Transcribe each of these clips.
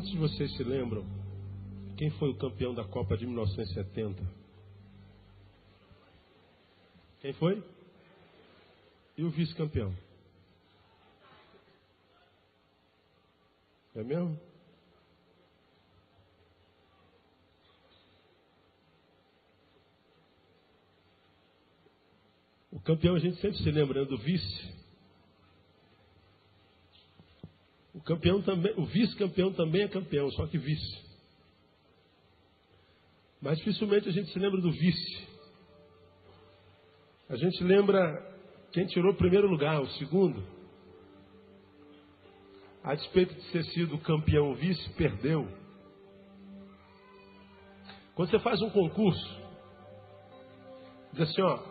Quantos de vocês se lembram quem foi o campeão da Copa de 1970? Quem foi? E o vice-campeão? É mesmo? O campeão a gente sempre se lembra, né, do vice. O campeão também, o vice-campeão também é campeão, só que vice. Mas dificilmente a gente se lembra do vice. A gente lembra quem tirou o primeiro lugar, o segundo. A despeito de ter sido campeão, o vice perdeu. Quando você faz um concurso, diz assim, ó,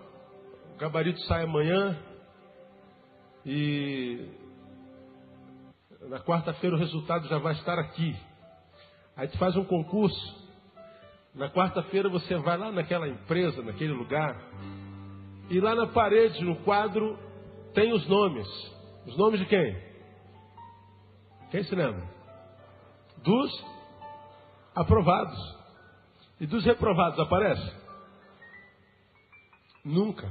o gabarito sai amanhã e na quarta-feira o resultado já vai estar aqui. Aí tu faz um concurso, na quarta-feira você vai lá naquela empresa, naquele lugar, e lá na parede, no quadro, tem os nomes. Os nomes de quem? Quem se lembra? Dos aprovados. E dos reprovados aparece? Nunca.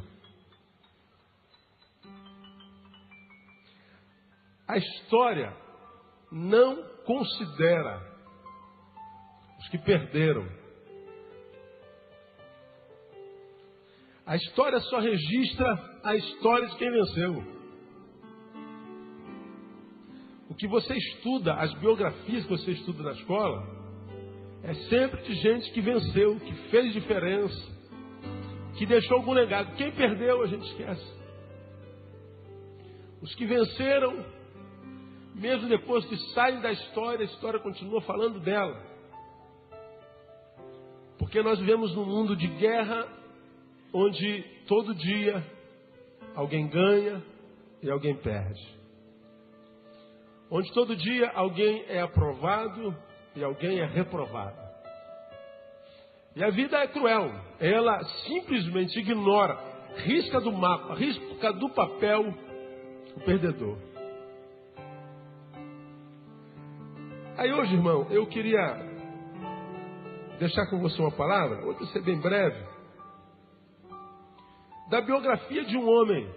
A história não considera os que perderam. A história só registra a história de quem venceu. O que você estuda, as biografias que você estuda na escola, é sempre de gente que venceu, que fez diferença, que deixou algum legado. Quem perdeu, a gente esquece. Os que venceram, mesmo depois que saem da história, a história continua falando dela. Porque nós vivemos num mundo de guerra, onde todo dia alguém ganha e alguém perde. Onde todo dia alguém é aprovado e alguém é reprovado. E a vida é cruel. Ela simplesmente ignora, risca do mapa, risca do papel o perdedor. Aí hoje, irmão, eu queria deixar com você uma palavra, hoje vai ser bem breve, da biografia de um homem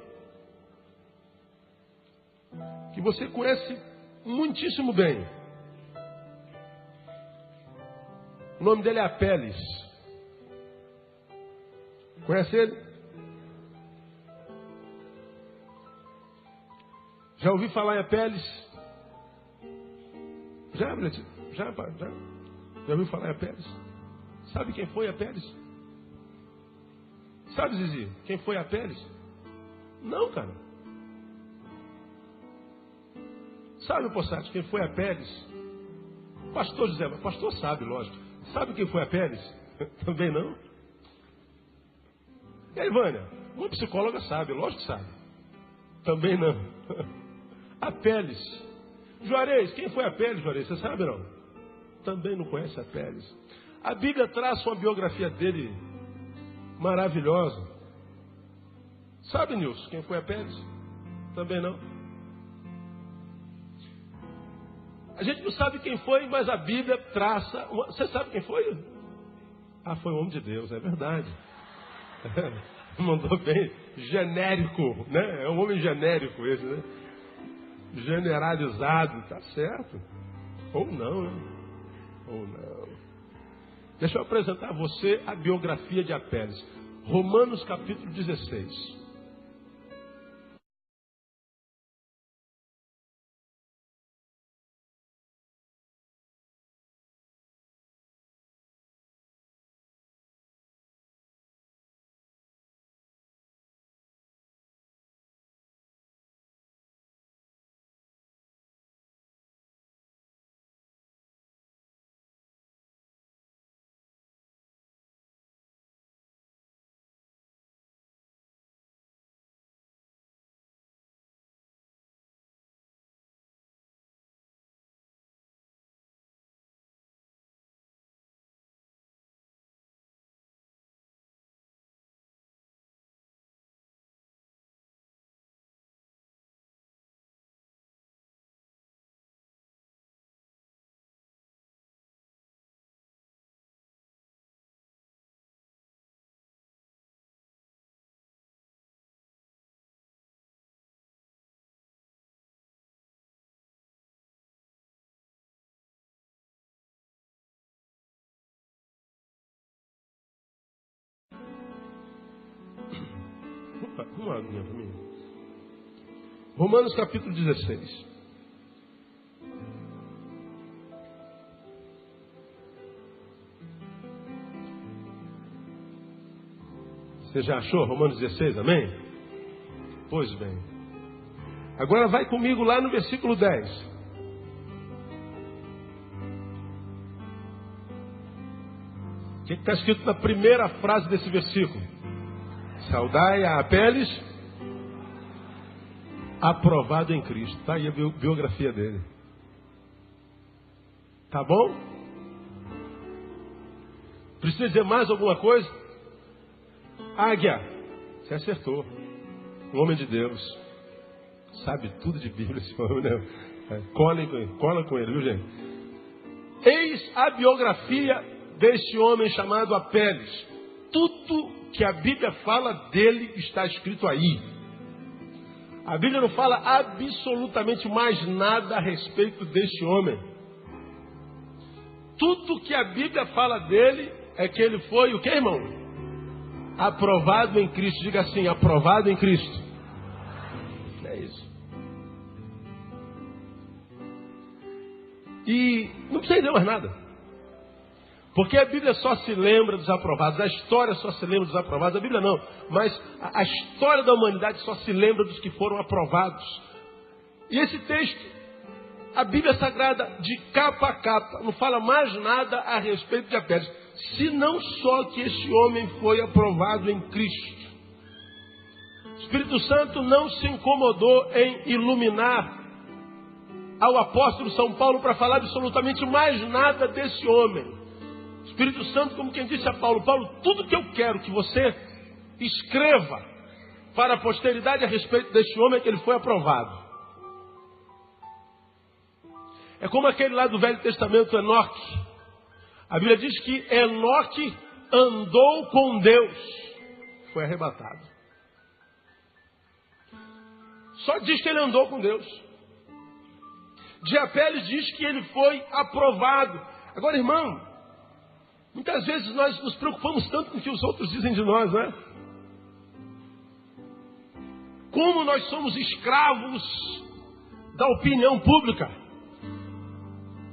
que você conhece muitíssimo bem. O nome dele é Apeles. Conhece ele? Já ouviu falar em Apeles? Já ouviu falar em Apeles? Sabe quem foi Apeles? Sabe, Zizi, quem foi Apeles? Não, cara. Sabe, Possati, quem foi Apeles? Pastor José, pastor sabe, lógico. Sabe quem foi Apeles? Também não. E aí, Vânia, uma psicóloga sabe, lógico que sabe. Também não. Apeles. Juarez, quem foi Apeles, Juarez? Você sabe não? Também não conhece Apeles. A Bíblia traça uma biografia dele maravilhosa. Sabe, Nilson, quem foi Apeles? Também não. A gente não sabe quem foi, mas a Bíblia traça. Você sabe quem foi? Ah, foi um homem de Deus, é verdade. Mandou bem. Genérico, né? É um homem genérico esse, né? Generalizado, tá certo? Ou não, né? Ou não. Deixa eu apresentar a você a biografia de Apeles. Romanos capítulo 16. Uma aguinha para mim. Romanos capítulo 16. Você já achou Romanos 16, amém? Pois bem. Agora vai comigo lá no versículo 10. O que está escrito na primeira frase desse versículo? Saudai a Apeles, aprovado em Cristo. Está aí a biografia dele. Tá bom? Precisa dizer mais alguma coisa? Águia, você acertou. Um homem de Deus. Sabe tudo de Bíblia esse homem, né? Cola com ele, viu, gente? Eis a biografia deste homem chamado Apeles. Tudo que a Bíblia fala dele está escrito aí. A Bíblia não fala absolutamente mais nada a respeito deste homem. Tudo que a Bíblia fala dele é que ele foi o que, irmão? Aprovado em Cristo. Diga assim, aprovado em Cristo. É isso. E não precisa dizer mais nada. Porque a Bíblia só se lembra dos aprovados. A história só se lembra dos aprovados. A Bíblia não. Mas a história da humanidade só se lembra dos que foram aprovados. E esse texto, a Bíblia Sagrada, de capa a capa, não fala mais nada a respeito de Apeles. Se não só que este homem foi aprovado em Cristo. O Espírito Santo não se incomodou em iluminar ao apóstolo São Paulo para falar absolutamente mais nada desse homem. O Espírito Santo, como quem disse a Paulo, Paulo, tudo que eu quero que você escreva para a posteridade a respeito deste homem é que ele foi aprovado. É como aquele lá do Velho Testamento, Enoque. A Bíblia diz que Enoque andou com Deus. Foi arrebatado. Só diz que ele andou com Deus. De Apeles diz que ele foi aprovado. Agora, irmão, muitas vezes nós nos preocupamos tanto com o que os outros dizem de nós, não é? Como nós somos escravos da opinião pública.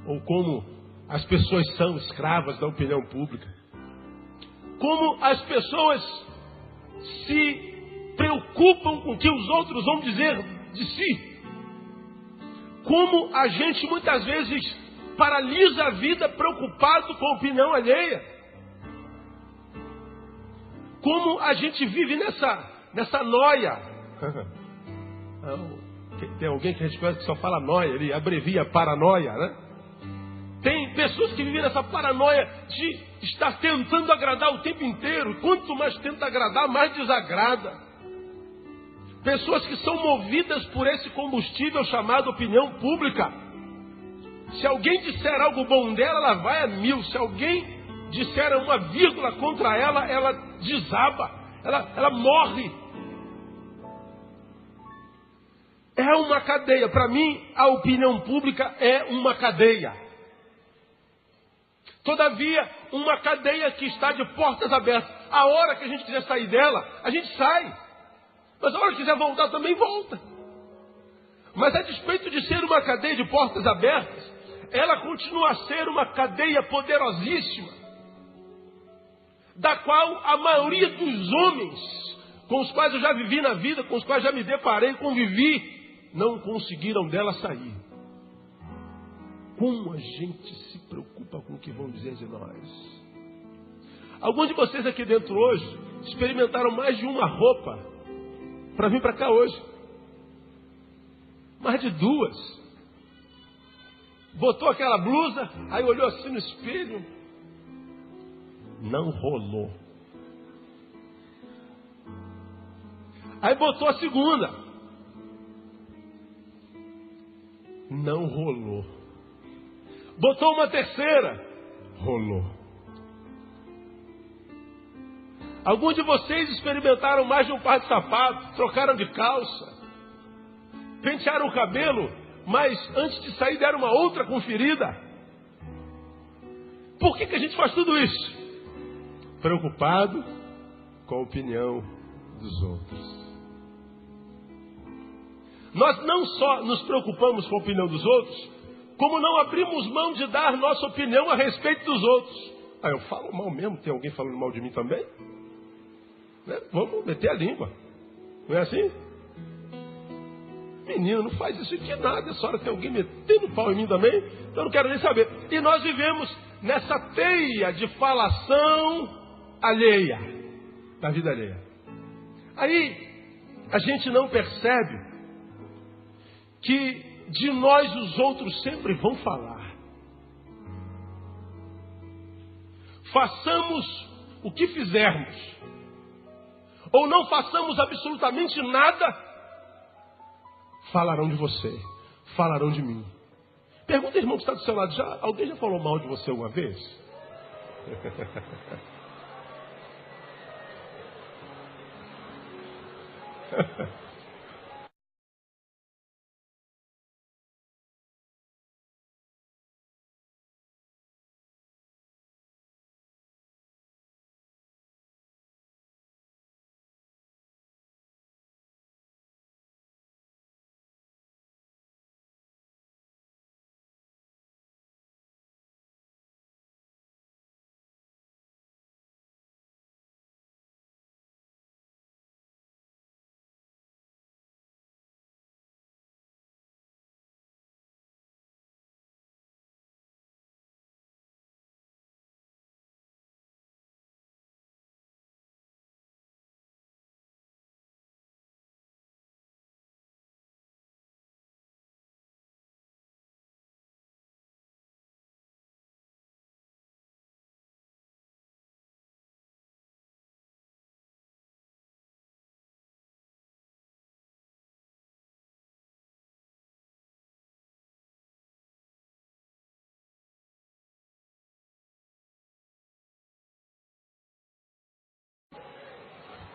Ou como as pessoas são escravas da opinião pública. Como as pessoas se preocupam com o que os outros vão dizer de si. Como a gente muitas vezes paralisa a vida preocupado com a opinião alheia. Como a gente vive nessa noia. Tem alguém que a gente conhece que só fala noia, ele abrevia paranoia, né? Tem pessoas que vivem nessa paranoia de estar tentando agradar o tempo inteiro. E quanto mais tenta agradar, mais desagrada. Pessoas que são movidas por esse combustível chamado opinião pública. Se alguém disser algo bom dela, ela vai a 1000. Se alguém disser uma vírgula contra ela, ela desaba. Ela morre. É uma cadeia. Para mim, a opinião pública é uma cadeia. Todavia, uma cadeia que está de portas abertas. A hora que a gente quiser sair dela, a gente sai. Mas a hora que quiser voltar também volta. Mas a despeito de ser uma cadeia de portas abertas, ela continua a ser uma cadeia poderosíssima, da qual a maioria dos homens com os quais eu já vivi na vida, com os quais já me deparei, convivi, não conseguiram dela sair. Como a gente se preocupa com o que vão dizer de nós. Alguns de vocês aqui dentro hoje experimentaram mais de uma roupa para vir para cá hoje. Mais de 2. Botou aquela blusa, aí olhou assim no espelho. Não rolou. Aí botou a segunda. Não rolou. Botou uma terceira. Rolou. Alguns de vocês experimentaram mais de um par de sapatos, trocaram de calça, pentearam o cabelo, mas antes de sair deram uma outra conferida. Por que a gente faz tudo isso? Preocupado com a opinião dos outros. nós não só nos preocupamos com a opinião dos outros, como não abrimos mão de dar nossa opinião a respeito dos outros. Ah, eu falo mal mesmo, tem alguém falando mal de mim também? Né? Vamos meter a língua. Não é assim? Menino, não faz isso aqui nada. Essa hora tem alguém metendo pau em mim também, então eu não quero nem saber. E nós vivemos nessa teia de falação alheia, da vida alheia. Aí a gente não percebe que de nós os outros sempre vão falar. Façamos o que fizermos, ou não façamos absolutamente nada, falarão de você, falarão de mim. Pergunta, irmão, que está do seu lado, alguém já falou mal de você alguma vez?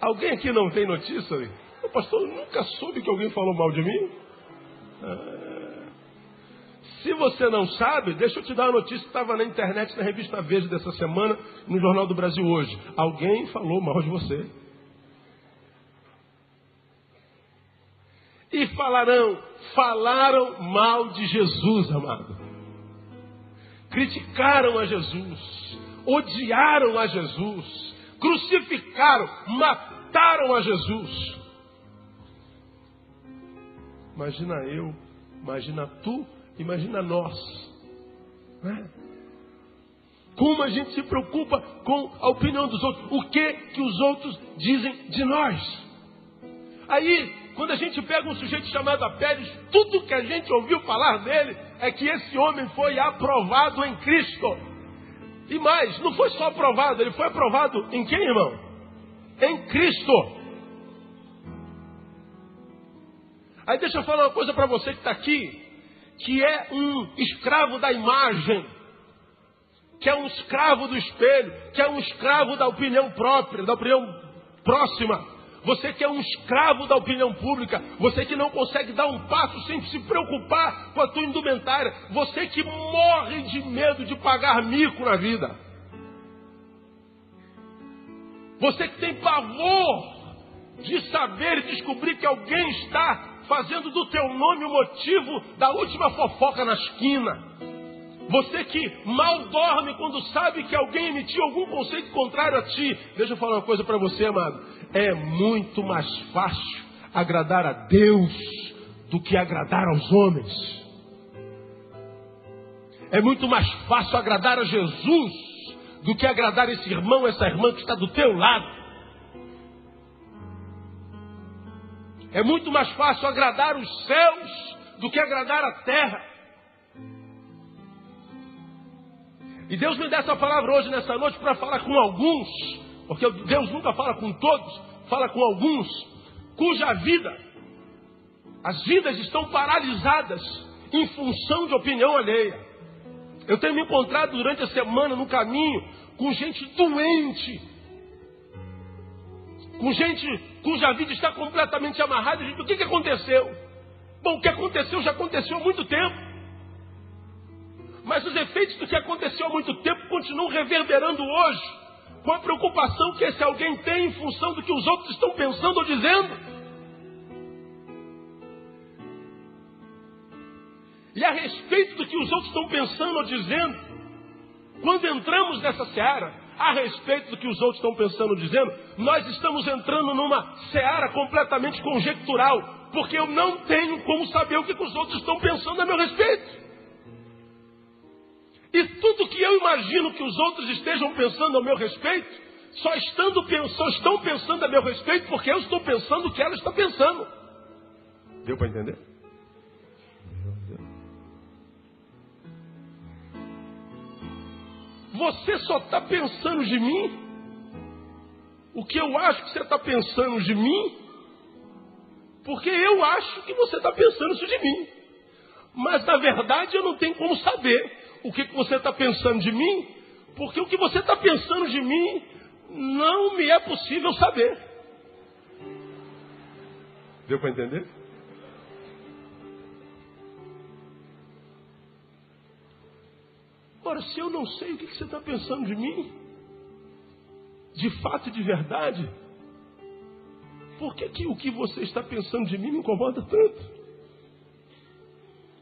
Alguém aqui não tem notícia? O pastor nunca soube que alguém falou mal de mim? Se você não sabe, deixa eu te dar uma notícia que estava na internet, na revista Veja dessa semana, no Jornal do Brasil hoje. Alguém falou mal de você. E falaram mal de Jesus, amado. Criticaram a Jesus, odiaram a Jesus, crucificaram, mataram a Jesus. Imagina eu, imagina tu, imagina nós. Né? Como a gente se preocupa com a opinião dos outros. O que os outros dizem de nós. Aí, quando a gente pega um sujeito chamado Apéles, tudo que a gente ouviu falar dele é que esse homem foi aprovado em Cristo. E mais, não foi só aprovado, ele foi aprovado em quem, irmão? Em Cristo. Aí deixa eu falar uma coisa para você que está aqui, que é um escravo da imagem, que é um escravo do espelho, que é um escravo da opinião própria, da opinião próxima. Você que é um escravo da opinião pública, você que não consegue dar um passo sem se preocupar com a tua indumentária, você que morre de medo de pagar mico na vida, você que tem pavor de saber e descobrir que alguém está fazendo do teu nome o motivo da última fofoca na esquina, você que mal dorme quando sabe que alguém emitiu algum conceito contrário a ti. Deixa eu falar uma coisa para você, amado. É muito mais fácil agradar a Deus do que agradar aos homens. É muito mais fácil agradar a Jesus do que agradar esse irmão, essa irmã que está do teu lado. É muito mais fácil agradar os céus do que agradar a terra. E Deus me dá essa palavra hoje, nessa noite, para falar com alguns, porque Deus nunca fala com todos, fala com alguns, cuja vida, as vidas estão paralisadas em função de opinião alheia. Eu tenho me encontrado durante a semana no caminho com gente doente, com gente cuja vida está completamente amarrada. Gente, o que aconteceu? Bom, o que aconteceu já aconteceu há muito tempo. Mas os efeitos do que aconteceu há muito tempo continuam reverberando hoje, com a preocupação que esse alguém tem em função do que os outros estão pensando ou dizendo. E a respeito do que os outros estão pensando ou dizendo, quando entramos nessa seara, a respeito do que os outros estão pensando ou dizendo, nós estamos entrando numa seara completamente conjectural, porque eu não tenho como saber o que os outros estão pensando a meu respeito. E tudo que eu imagino que os outros estejam pensando a meu respeito, só estão pensando a meu respeito porque eu estou pensando o que ela está pensando. Deu para entender? Você só está pensando de mim o que eu acho que você está pensando de mim, porque eu acho que você está pensando isso de mim. Mas na verdade eu não tenho como saber o que você está pensando de mim, porque o que você está pensando de mim não me é possível saber. Deu para entender? Ora, se eu não sei o que você está pensando de mim, de fato e de verdade, por que o que você está pensando de mim me incomoda tanto?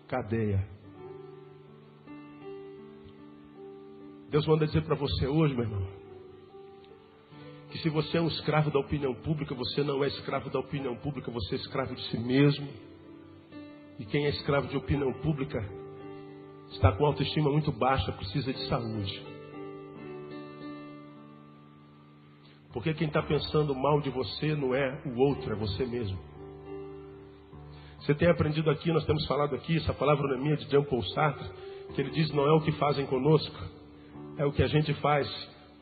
Cadeia. Deus manda dizer para você hoje, meu irmão, que se você é um escravo da opinião pública, você não é escravo da opinião pública, você é escravo de si mesmo. E quem é escravo de opinião pública está com autoestima muito baixa, precisa de saúde. Porque quem está pensando mal de você não é o outro, é você mesmo. Você tem aprendido aqui, nós temos falado aqui, essa palavra não é minha, de Jean-Paul Sartre, que ele diz, não é o que fazem conosco, é o que a gente faz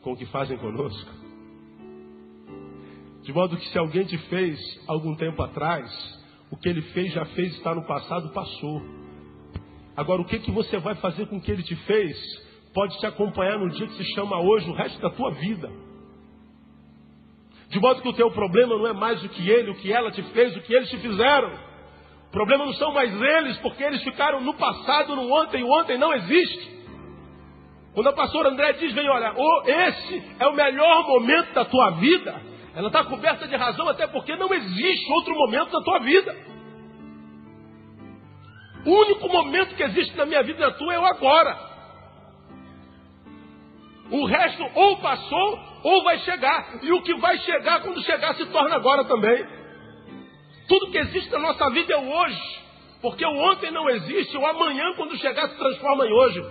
com o que fazem conosco. De modo que se alguém te fez algum tempo atrás, o que ele fez, já fez, está no passado, passou. Agora, o que você vai fazer com o que ele te fez, pode te acompanhar no dia que se chama hoje, o resto da tua vida. De modo que o teu problema não é mais o que ele, o que ela te fez, o que eles te fizeram. O problema não são mais eles, porque eles ficaram no passado, no ontem, e o ontem não existe. Quando a pastora André diz, vem, olha, esse é o melhor momento da tua vida, ela está coberta de razão, até porque não existe outro momento da tua vida. O único momento que existe na minha vida e na tua é o agora. O resto ou passou ou vai chegar. E o que vai chegar, quando chegar, se torna agora também. Tudo que existe na nossa vida é o hoje. Porque o ontem não existe, o amanhã, quando chegar, se transforma em hoje.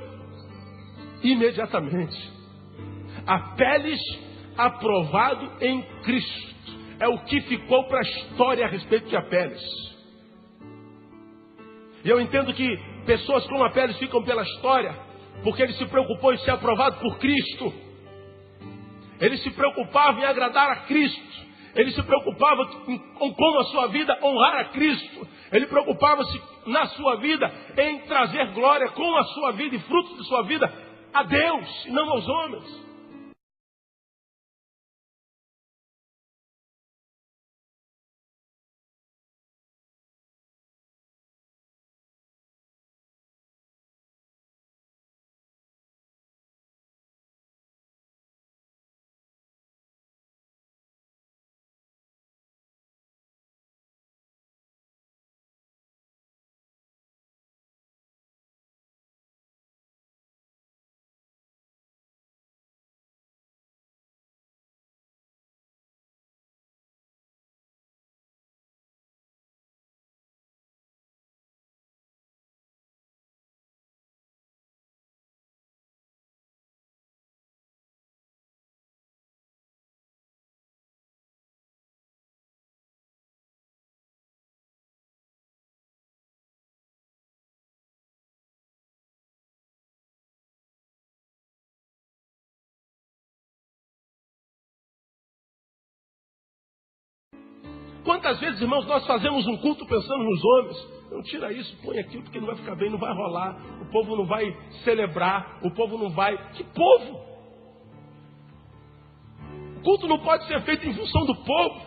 Imediatamente. Apeles aprovado em Cristo. É o que ficou para a história a respeito de Apeles. E eu entendo que pessoas como Apeles ficam pela história, porque ele se preocupou em ser aprovado por Cristo. Ele se preocupava em agradar a Cristo. Ele se preocupava com como a sua vida honrar a Cristo. Ele preocupava-se na sua vida em trazer glória com a sua vida e frutos de sua vida a Deus e não aos homens. Quantas vezes, irmãos, nós fazemos um culto pensando nos homens? Não tira isso, põe aquilo, porque não vai ficar bem, não vai rolar. O povo não vai celebrar, o povo não vai... Que povo? O culto não pode ser feito em função do povo,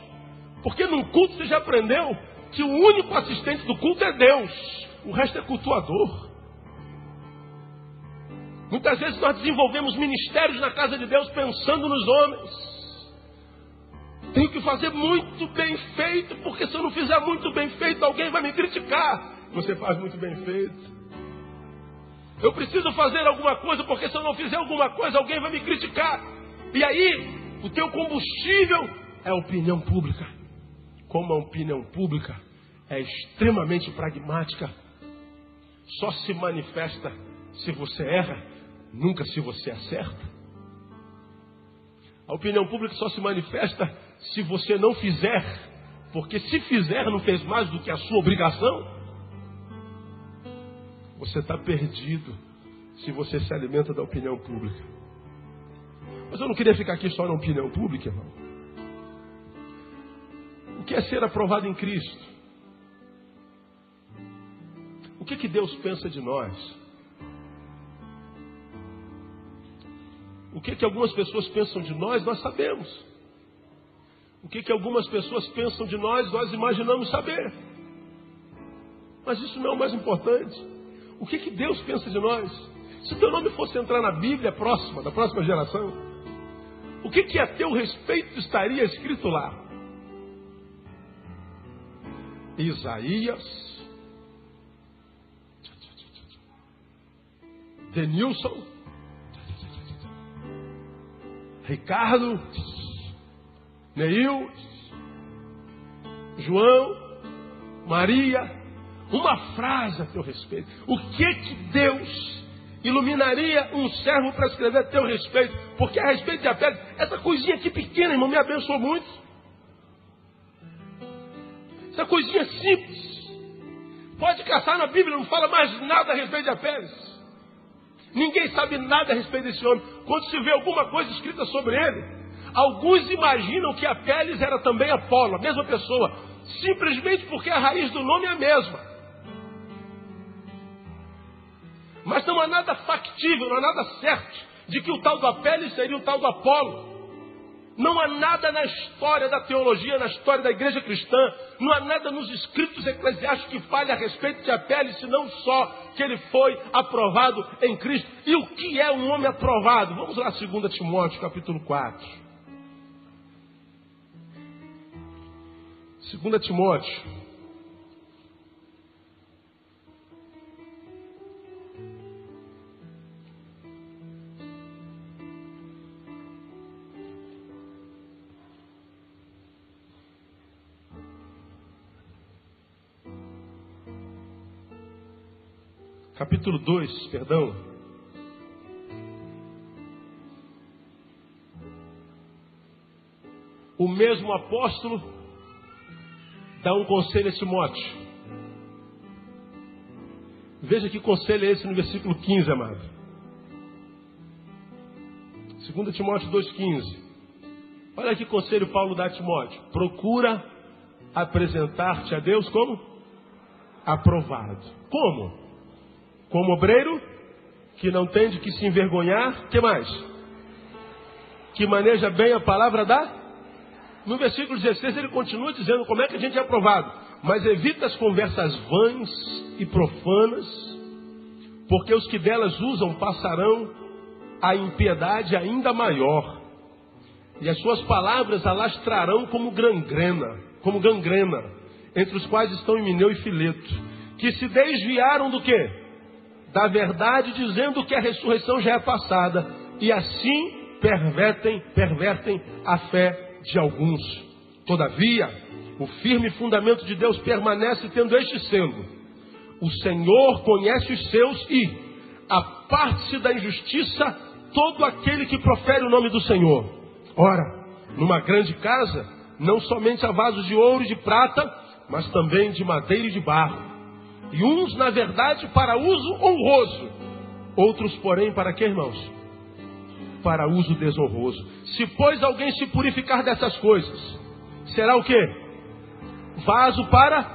porque num culto você já aprendeu que o único assistente do culto é Deus. O resto é cultuador. Muitas vezes nós desenvolvemos ministérios na casa de Deus pensando nos homens. Tenho que fazer muito bem feito, porque se eu não fizer muito bem feito, alguém vai me criticar. Você faz muito bem feito. Eu preciso fazer alguma coisa, porque se eu não fizer alguma coisa, alguém vai me criticar. E aí, o teu combustível é a opinião pública. Como a opinião pública é extremamente pragmática, só se manifesta se você erra, nunca se você acerta. A opinião pública só se manifesta se você não fizer, porque se fizer não fez mais do que a sua obrigação. Você está perdido se você se alimenta da opinião pública. Mas eu não queria ficar aqui só na opinião pública, irmão. O que é ser aprovado em Cristo? O que Deus pensa de nós? O que algumas pessoas pensam de nós sabemos. O que algumas pessoas pensam de nós imaginamos saber. Mas isso não é o mais importante. O que Deus pensa de nós? Se teu nome fosse entrar na Bíblia próxima, da próxima geração, o que a teu respeito estaria escrito lá? Isaías, Denilson, Ricardo, Neil, João, Maria. Uma frase a teu respeito. O que Deus iluminaria um servo para escrever a teu respeito? Porque a respeito de Apeles, essa coisinha aqui pequena, irmão, me abençoou muito. Essa coisinha simples. Pode caçar na Bíblia, não fala mais nada a respeito de Apeles. Ninguém sabe nada a respeito desse homem. Quando se vê alguma coisa escrita sobre ele, alguns imaginam que Apeles era também Apolo, a mesma pessoa. Simplesmente porque a raiz do nome é a mesma. Mas não há nada factível, não há nada certo de que o tal do Apeles seria o tal do Apolo. Não há nada na história da teologia, na história da igreja cristã, não há nada nos escritos eclesiásticos que fale a respeito de Apeles, senão só que ele foi aprovado em Cristo. E o que é um homem aprovado? Vamos lá, 2 Timóteo, capítulo 4. 2 Timóteo. Capítulo 2, perdão. O mesmo apóstolo dá um conselho a Timóteo. Veja que conselho é esse no versículo 15, amado. 2 Timóteo 2,15. Olha que conselho Paulo dá a Timóteo. Procura apresentar-te a Deus como? Aprovado. Como? Como obreiro que não tem de que se envergonhar. Que mais? Que maneja bem a palavra da... No versículo 16 ele continua dizendo como é que a gente é aprovado. Mas evita as conversas vãs e profanas, porque os que delas usam passarão a impiedade ainda maior. E as suas palavras alastrarão como gangrena, entre os quais estão Himeneu e Fileto, que se desviaram do quê? Da verdade, dizendo que a ressurreição já é passada, e assim pervertem a fé de alguns. Todavia, o firme fundamento de Deus permanece tendo este selo: o Senhor conhece os seus e aparte-se da injustiça todo aquele que profere o nome do Senhor. Ora, numa grande casa, não somente há vasos de ouro e de prata, mas também de madeira e de barro. E uns, na verdade, para uso honroso. Outros, porém, para quê, irmãos? Para uso desonroso. Se, pois, alguém se purificar dessas coisas, será o quê? Vaso para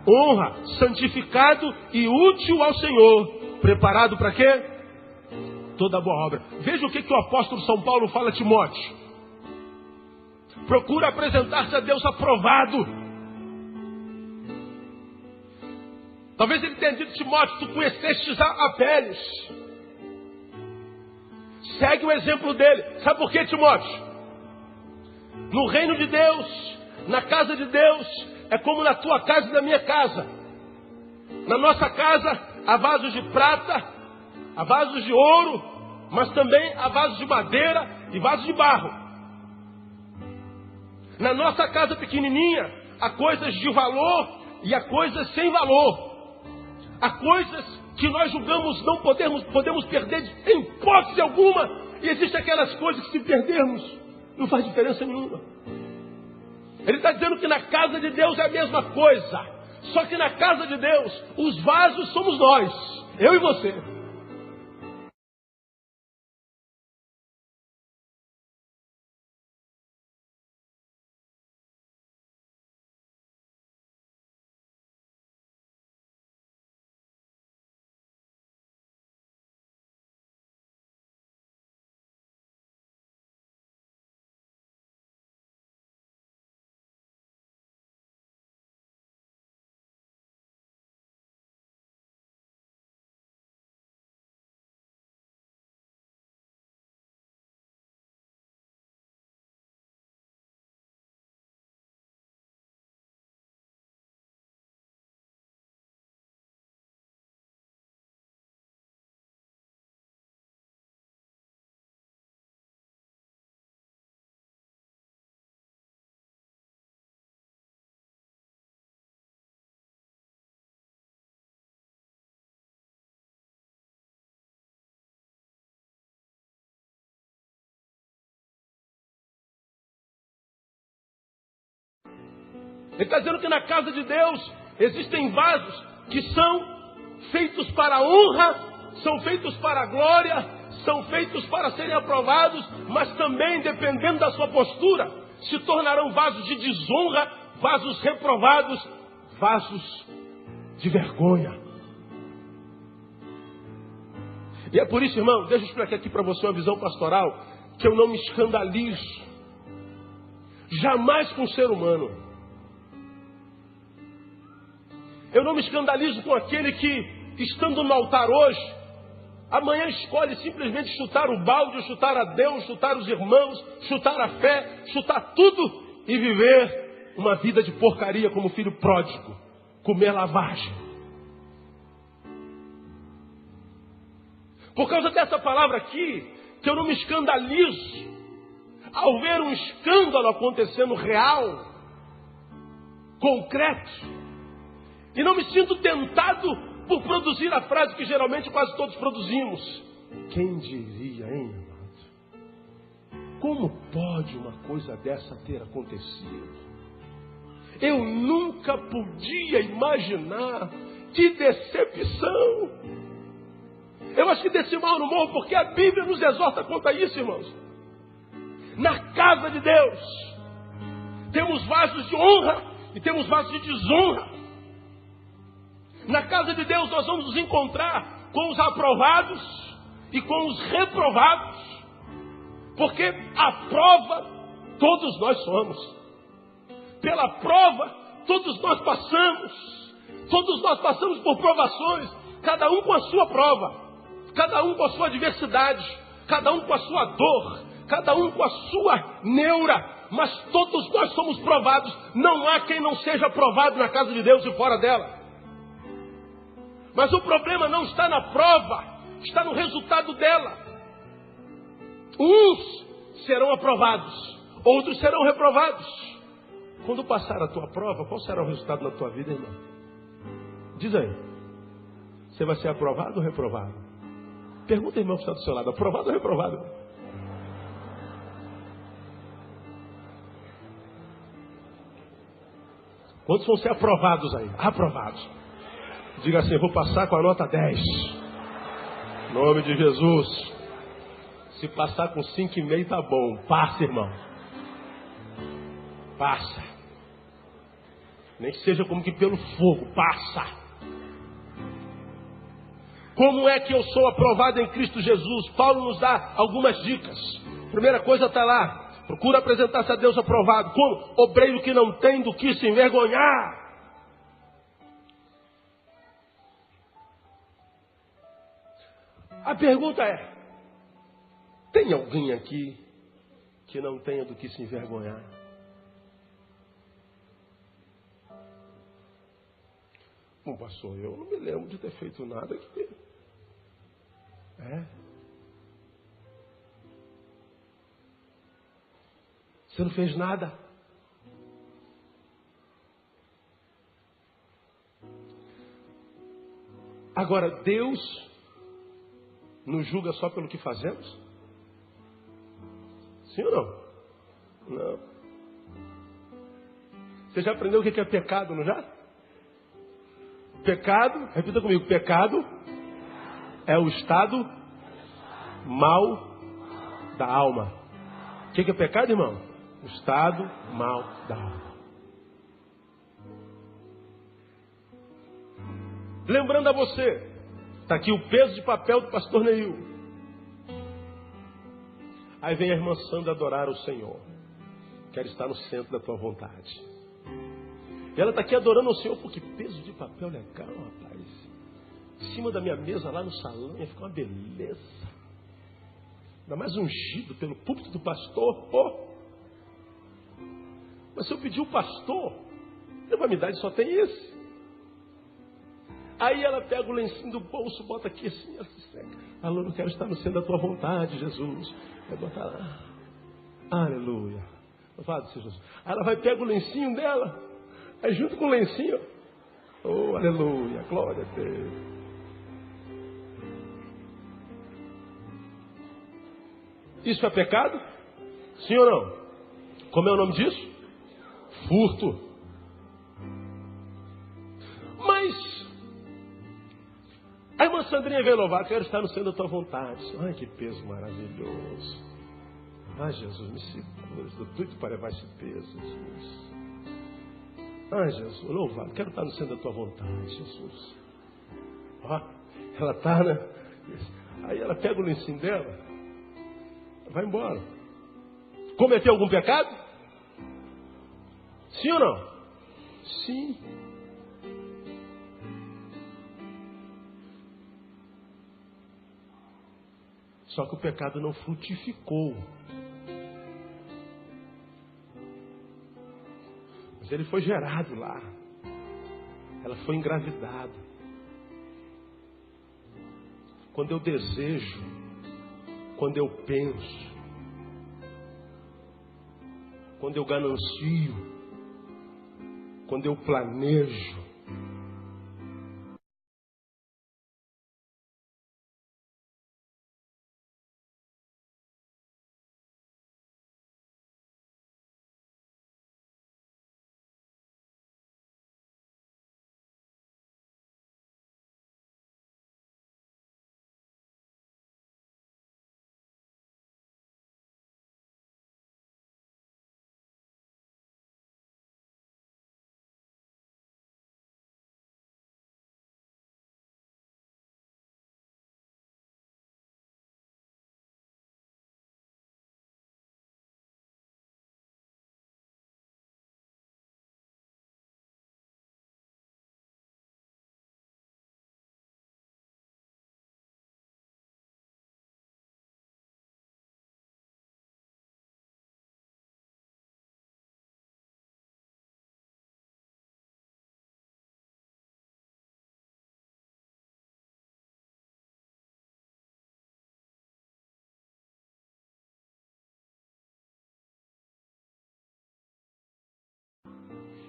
honra, santificado e útil ao Senhor. Preparado para quê? Toda boa obra. Veja o que o apóstolo São Paulo fala a Timóteo. Procura apresentar-se a Deus aprovado. Talvez ele tenha dito, Timóteo, tu conhecestes Apeles. Segue o exemplo dele. Sabe por quê, Timóteo? No reino de Deus, na casa de Deus, é como na tua casa e na minha casa. Na nossa casa há vasos de prata, Há vasos de ouro, mas também há vasos de madeira e vasos de barro. Na nossa casa pequenininha, há coisas de valor e há coisas sem valor. Há coisas que nós julgamos não podemos perder em hipótese alguma. E existem aquelas coisas que se perdermos, não faz diferença nenhuma. Ele está dizendo que na casa de Deus é a mesma coisa. Só que na casa de Deus, os vasos somos nós, eu e você. Ele está dizendo que na casa de Deus existem vasos que são feitos para a honra, são feitos para a glória, são feitos para serem aprovados, mas também, dependendo da sua postura, se tornarão vasos de desonra, vasos reprovados, vasos de vergonha. E é por isso, irmão, deixa eu explicar aqui para você uma visão pastoral, que eu não me escandalizo jamais com o ser humano. Eu não me escandalizo com aquele que, estando no altar hoje, amanhã escolhe simplesmente chutar o balde, chutar a Deus, chutar os irmãos, chutar a fé, chutar tudo e viver uma vida de porcaria como filho pródigo, comer lavagem. Por causa dessa palavra aqui, que eu não me escandalizo ao ver um escândalo acontecendo real, concreto. E não me sinto tentado por produzir a frase que geralmente quase todos produzimos. Quem diria, hein, amado? Como pode uma coisa dessa ter acontecido? Eu nunca podia imaginar. Que decepção! Eu acho que desse mal no morro, porque a Bíblia nos exorta quanto a isso, irmãos. Na casa de Deus, temos vasos de honra e temos vasos de desonra. Na casa de Deus nós vamos nos encontrar com os aprovados e com os reprovados. Porque a prova todos nós somos. Pela prova todos nós passamos. Todos nós passamos por provações. Cada um com a sua prova. Cada um com a sua adversidade. Cada um com a sua dor. Cada um com a sua neura. Mas todos nós somos provados. Não há quem não seja provado na casa de Deus e fora dela. Mas o problema não está na prova, está no resultado dela. Uns serão aprovados, outros serão reprovados. Quando passar a tua prova, qual será o resultado na tua vida, irmão? Diz aí. Você vai ser aprovado ou reprovado? Pergunta, irmão, que está do seu lado. Aprovado ou reprovado? Quantos vão ser aprovados aí? Aprovados. Diga assim, vou passar com a nota 10. Em nome de Jesus. Se passar com 5,5 tá bom. Passa, irmão. Passa. Nem que seja como que pelo fogo. Passa. Como é que eu sou aprovado em Cristo Jesus? Paulo nos dá algumas dicas. Primeira coisa está lá. Procura apresentar-se a Deus aprovado. Como? Obreiro que não tem do que se envergonhar. A pergunta é, tem alguém aqui que não tenha do que se envergonhar? Bom, pastor, eu não me lembro de ter feito nada aqui. É. Você não fez nada. Agora, Deus nos julga só pelo que fazemos? Sim ou não? Não. Você já aprendeu o que é pecado, não já? Pecado, repita comigo, pecado é o estado mal da alma. O que é pecado, irmão? O estado mal da alma. Lembrando a você, está aqui o peso de papel do pastor Neil. Aí vem a irmã Sandra adorar o Senhor. Quero estar no centro da tua vontade. E ela está aqui adorando o Senhor, porque peso de papel legal, rapaz. Em cima da minha mesa lá no salão ia ficar uma beleza. Ainda mais ungido pelo púlpito do pastor. Oh. Mas se eu pedir o pastor, ele vai me dar, ele só tem esse. Aí ela pega o lencinho do bolso, bota aqui assim, ela se seca. Alô, não quero estar no centro da tua vontade, Jesus. Vai botar lá. Aleluia. Louvado seja Jesus. Aí ela vai pegar o lencinho dela, aí junto com o lencinho, oh, aleluia, glória a Deus. Isso é pecado? Sim ou não? Como é o nome disso? Furto. Mas a irmã Sandrinha veio louvar, quero estar no centro da tua vontade. Ai, que peso maravilhoso. Ai, Jesus, me segura, estou doido para levar esse peso, Jesus. Ai, Jesus, louvado, quero estar no centro da tua vontade, Jesus. Ó, ela está, né? Aí ela pega o lencinho dela, vai embora. Cometeu algum pecado? Sim ou não? Sim. Só que o pecado não frutificou. Mas ele foi gerado lá. Ela foi engravidada. Quando eu desejo, quando eu penso, quando eu ganancio, quando eu planejo,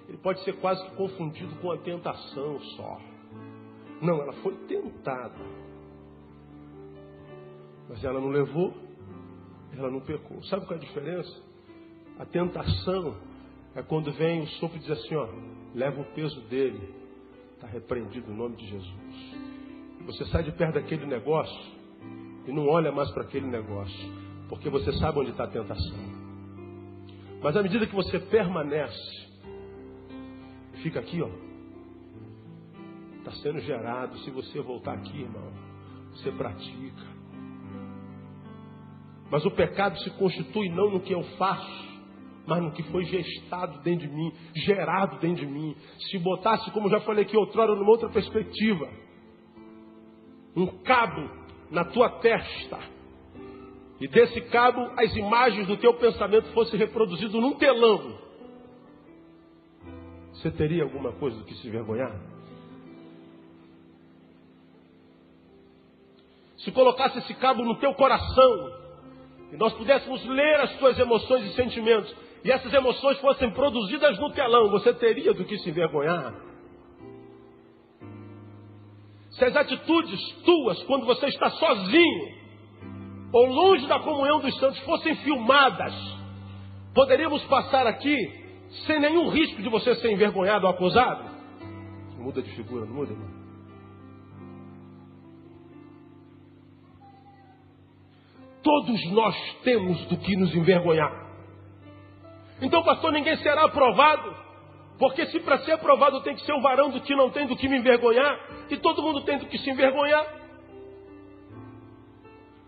ele pode ser quase que confundido com a tentação só. Não, ela foi tentada. Mas ela não levou, ela não pecou. Sabe qual é a diferença? A tentação é quando vem o sopro e diz assim, ó, leva o peso dele. Está repreendido no nome de Jesus. Você sai de perto daquele negócio e não olha mais para aquele negócio. Porque você sabe onde está a tentação. Mas à medida que você permanece, fica aqui, ó. Está sendo gerado. Se você voltar aqui, irmão, você pratica. Mas o pecado se constitui não no que eu faço, mas no que foi gestado dentro de mim, gerado dentro de mim. Se botasse, como já falei aqui outrora, numa outra perspectiva, um cabo na tua testa, e desse cabo as imagens do teu pensamento fossem reproduzidas num telão, você teria alguma coisa do que se envergonhar? se colocasse esse cabo no teu coração, e nós pudéssemos ler as tuas emoções e sentimentos, e essas emoções fossem produzidas no telão, você teria do que se envergonhar. Se as atitudes tuas, quando você está sozinho, ou longe da comunhão dos santos, fossem filmadas, poderíamos passar aqui sem nenhum risco de você ser envergonhado ou acusado? Muda de figura, não muda, irmão? Todos nós temos do que nos envergonhar. Então, pastor, ninguém será aprovado, porque se para ser aprovado tem que ser um varão do que não tem do que me envergonhar, e todo mundo tem do que se envergonhar.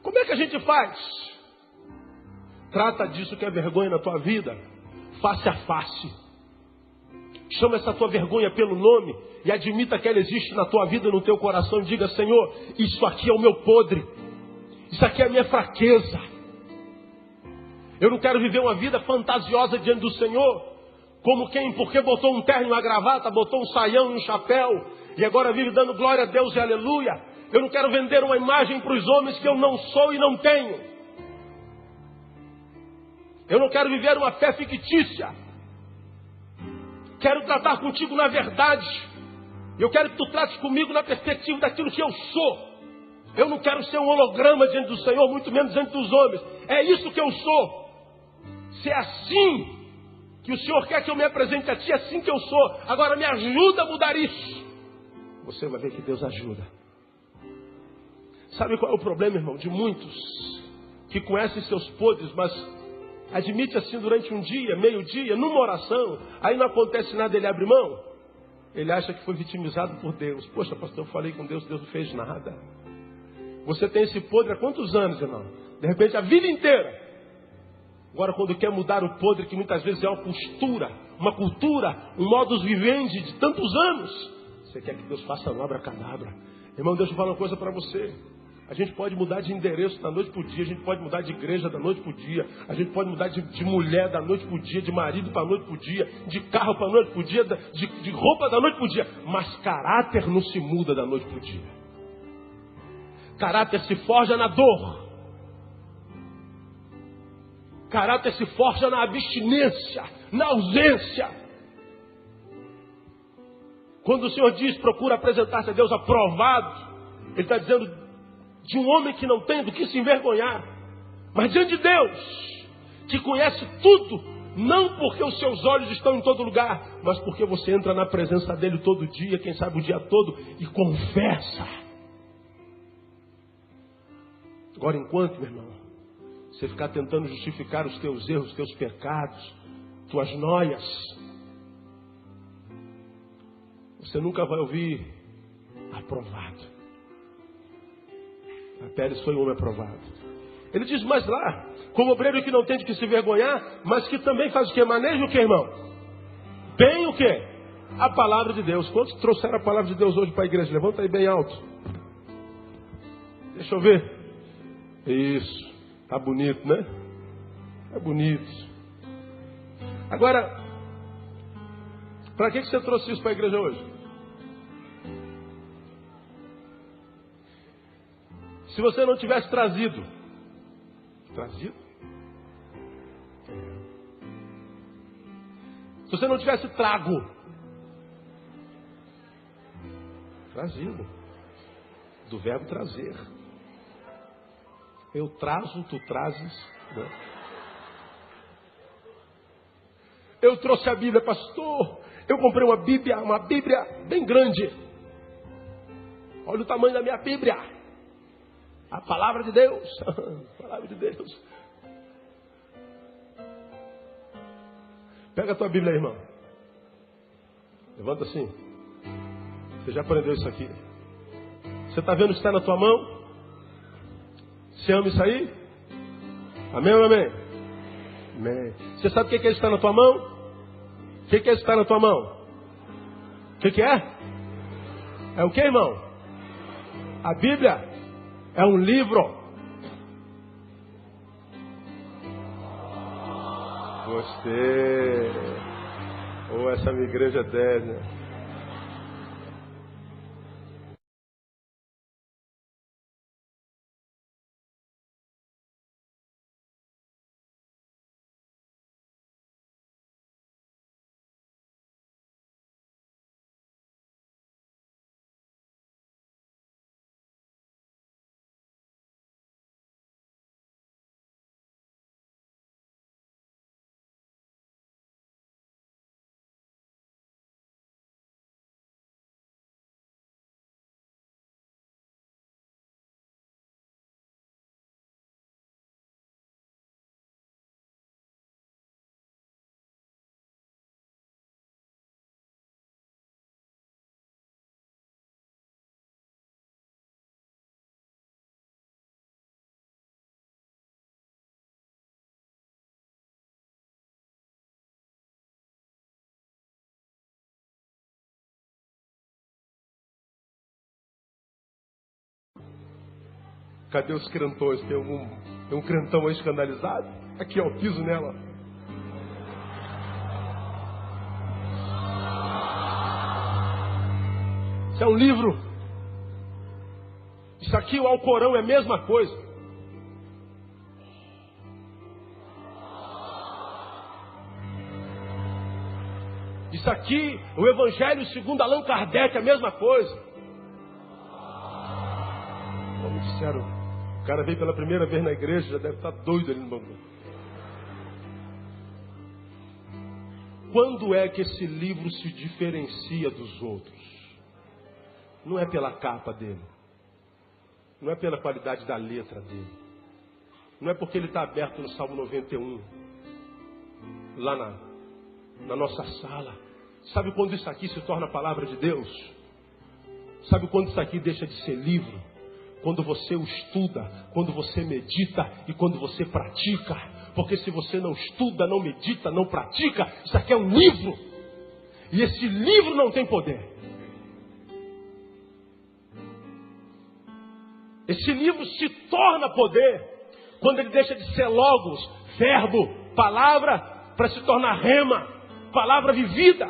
Como é que a gente faz? Trata disso que é vergonha na tua vida, face a face. Chama essa tua vergonha pelo nome e admita que ela existe na tua vida, no teu coração, e diga: Senhor, isso aqui é o meu podre, isso aqui é a minha fraqueza. Eu não quero viver uma vida fantasiosa diante do Senhor, como quem, porque botou um terno e uma gravata, botou um saião e um chapéu, e agora vive dando glória a Deus e aleluia. Eu não quero vender uma imagem para os homens que eu não sou e não tenho. Eu não quero viver uma fé fictícia. Quero tratar contigo na verdade. Eu quero que tu trates comigo na perspectiva daquilo que eu sou. Eu não quero ser um holograma diante do Senhor, muito menos diante dos homens. É isso que eu sou. Se é assim que o Senhor quer que eu me apresente a ti, é assim que eu sou. Agora me ajuda a mudar isso. Você vai ver que Deus ajuda. Sabe qual é o problema, irmão? De muitos que conhecem seus podres, mas admite assim durante um dia, meio-dia, numa oração, aí não acontece nada, ele abre mão. Ele acha que foi vitimizado por Deus. Poxa, pastor, eu falei com Deus, Deus não fez nada. Você tem esse podre há quantos anos, irmão? De repente, a vida inteira. Agora, quando quer mudar o podre, que muitas vezes é uma postura, uma cultura, um modus vivendi de tantos anos, você quer que Deus faça um abracadabra. Irmão, deixa eu falar uma coisa para você. A gente pode mudar de endereço da noite para o dia, a gente pode mudar de igreja da noite para o dia, a gente pode mudar de mulher da noite para o dia, de marido para a noite para o dia, de carro para a noite para o dia, de roupa da noite para o dia. Mas caráter não se muda da noite para o dia. Caráter se forja na dor. Caráter se forja na abstinência, na ausência. Quando o Senhor diz, procura apresentar-se a Deus aprovado, Ele está dizendo de um homem que não tem do que se envergonhar, mas diante de Deus, que conhece tudo, não porque os seus olhos estão em todo lugar, mas porque você entra na presença dEle todo dia, quem sabe o dia todo, e confessa. Agora, enquanto, meu irmão, você ficar tentando justificar os teus erros, os teus pecados, tuas noias, você nunca vai ouvir aprovado. A Pérez foi um homem aprovado. Ele diz mais lá, como obreiro que não tem de que se vergonhar, mas que também faz o quê? Maneja o quê, irmão? Bem o quê? A palavra de Deus. Quantos trouxeram a palavra de Deus hoje para a igreja? Levanta aí bem alto. Deixa eu ver. Isso. Tá bonito, né? É bonito. Agora, para que você trouxe isso para a igreja hoje? Se você não tivesse trazido. Trazido? Se você não tivesse trago. Trazido. Do verbo trazer. Eu trazo, tu trazes. Né? Eu trouxe a Bíblia, pastor. Eu comprei uma Bíblia bem grande. Olha o tamanho da minha Bíblia. A palavra de Deus. A palavra de Deus. Pega a tua Bíblia aí, irmão. Levanta assim. Você já aprendeu isso aqui. Você está vendo o que está na tua mão? Você ama isso aí? Amém ou amém? Amém. Você sabe o que é que está na tua mão? O que é que está na tua mão? O que é? É o que, irmão? A Bíblia é um livro. Gostei. Ou essa minha igreja é 10, né? Cadê os crentões? Tem um crentão aí escandalizado? Aqui, ó, piso nela. Isso é um livro. Isso aqui, o Alcorão, é a mesma coisa. Isso aqui, o Evangelho segundo Allan Kardec, é a mesma coisa. Como disseram, o cara veio pela primeira vez na igreja, já deve estar doido ali no bagulho. Quando é que esse livro se diferencia dos outros? Não é pela capa dele. Não é pela qualidade da letra dele. Não é porque ele está aberto no Salmo 91. Lá na nossa sala. Sabe quando isso aqui se torna a palavra de Deus? Sabe quando isso aqui deixa de ser livro? Quando você o estuda, quando você medita e quando você pratica. Porque se você não estuda, não medita, não pratica, isso aqui é um livro. E esse livro não tem poder. Esse livro se torna poder quando ele deixa de ser logos, verbo, palavra, para se tornar rema, palavra vivida.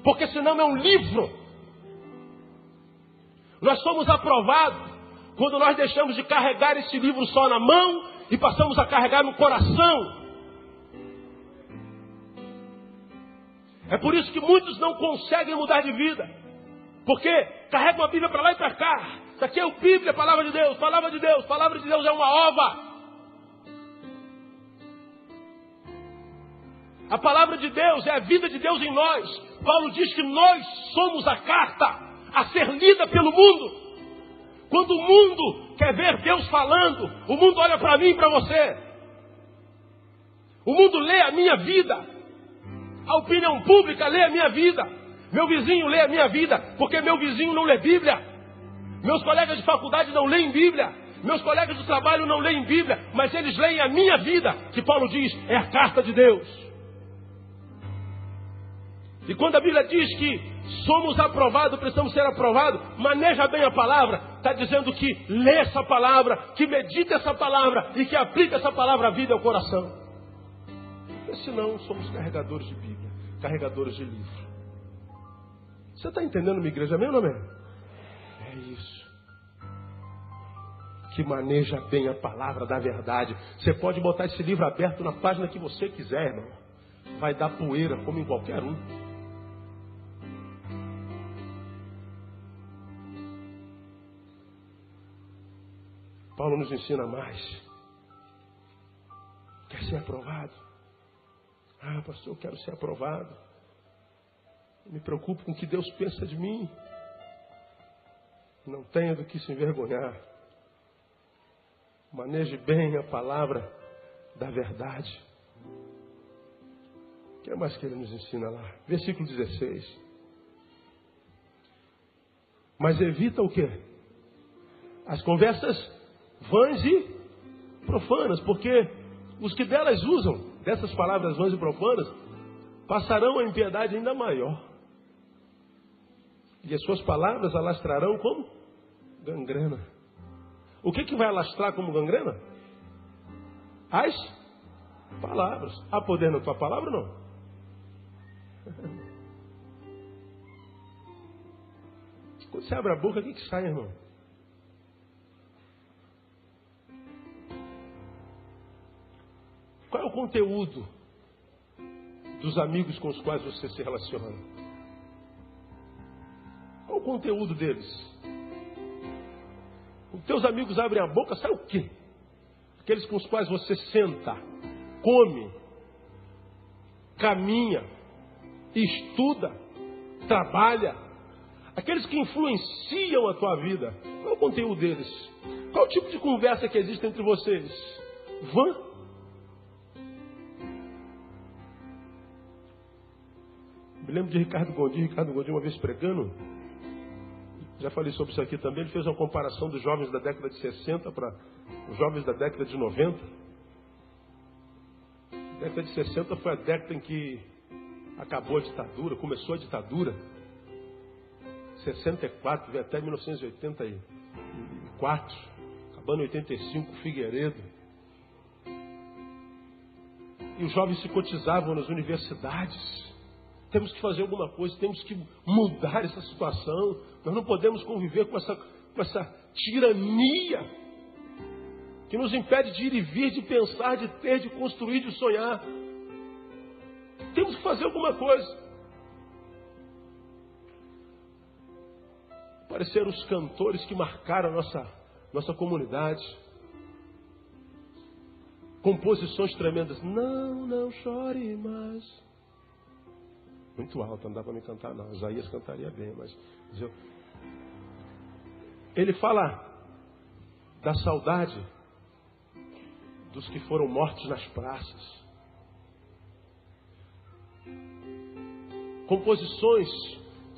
Porque senão é um livro. Nós somos aprovados quando nós deixamos de carregar esse livro só na mão e passamos a carregar no coração. É por isso que muitos não conseguem mudar de vida. Porque carregam a Bíblia para lá e para cá. Isso aqui é o Bíblia, palavra de Deus, palavra de Deus. Palavra de Deus é uma ova. A palavra de Deus é a vida de Deus em nós. Paulo diz que nós somos a carta a ser lida pelo mundo. Quando o mundo quer ver Deus falando, o mundo olha para mim e para você. O mundo lê a minha vida. A opinião pública lê a minha vida. Meu vizinho lê a minha vida, porque meu vizinho não lê Bíblia. Meus colegas de faculdade não leem Bíblia. Meus colegas de trabalho não leem Bíblia, mas eles leem a minha vida, que Paulo diz, é a carta de Deus. E quando a Bíblia diz que somos aprovados, precisamos ser aprovados, maneja bem a palavra, está dizendo que lê essa palavra, que medita essa palavra e que aplica essa palavra à vida e ao coração. Porque senão somos carregadores de Bíblia, carregadores de livro. Você está entendendo, minha igreja, amém ou não amém? É isso. Que maneja bem a palavra da verdade. Você pode botar esse livro aberto na página que você quiser, irmão. Vai dar poeira, como em qualquer um. Paulo nos ensina mais. Quer ser aprovado? Ah, pastor, eu quero ser aprovado. Me preocupo com o que Deus pensa de mim. Não tenha do que se envergonhar. Maneje bem a palavra da verdade. O que mais que ele nos ensina lá? Versículo 16. Mas evita o quê? As conversas vãs e profanas, porque os que delas usam, dessas palavras vãs e profanas, passarão a impiedade ainda maior. E as suas palavras alastrarão como gangrena. O que vai alastrar como gangrena? As palavras. Há poder na tua palavra ou não? Quando você abre a boca, o que sai, irmão? Qual é o conteúdo dos amigos com os quais você se relaciona? Qual o conteúdo deles? Os teus amigos abrem a boca, sai o quê? Aqueles com os quais você senta, come, caminha, estuda, trabalha. Aqueles que influenciam a tua vida. Qual é o conteúdo deles? Qual o tipo de conversa que existe entre vocês? Vã? Me lembro de Ricardo Gondim. Ricardo Gondim, uma vez pregando, já falei sobre isso aqui também, ele fez uma comparação dos jovens da década de 60 para os jovens da década de 90. A década de 60 foi a década em que acabou a ditadura, começou a ditadura. 64, veio até 1980 aí. 84, acabando em 85, Figueiredo. E os jovens se cotizavam nas universidades. Temos que fazer alguma coisa, temos que mudar essa situação. Nós não podemos conviver com essa tirania que nos impede de ir e vir, de pensar, de ter, de construir, de sonhar. Temos que fazer alguma coisa. Apareceram os cantores que marcaram a nossa comunidade. Composições tremendas. Não chore mais. Muito alto, não dá para me cantar não. Isaías cantaria bem, mas ele fala da saudade dos que foram mortos nas praças. Composições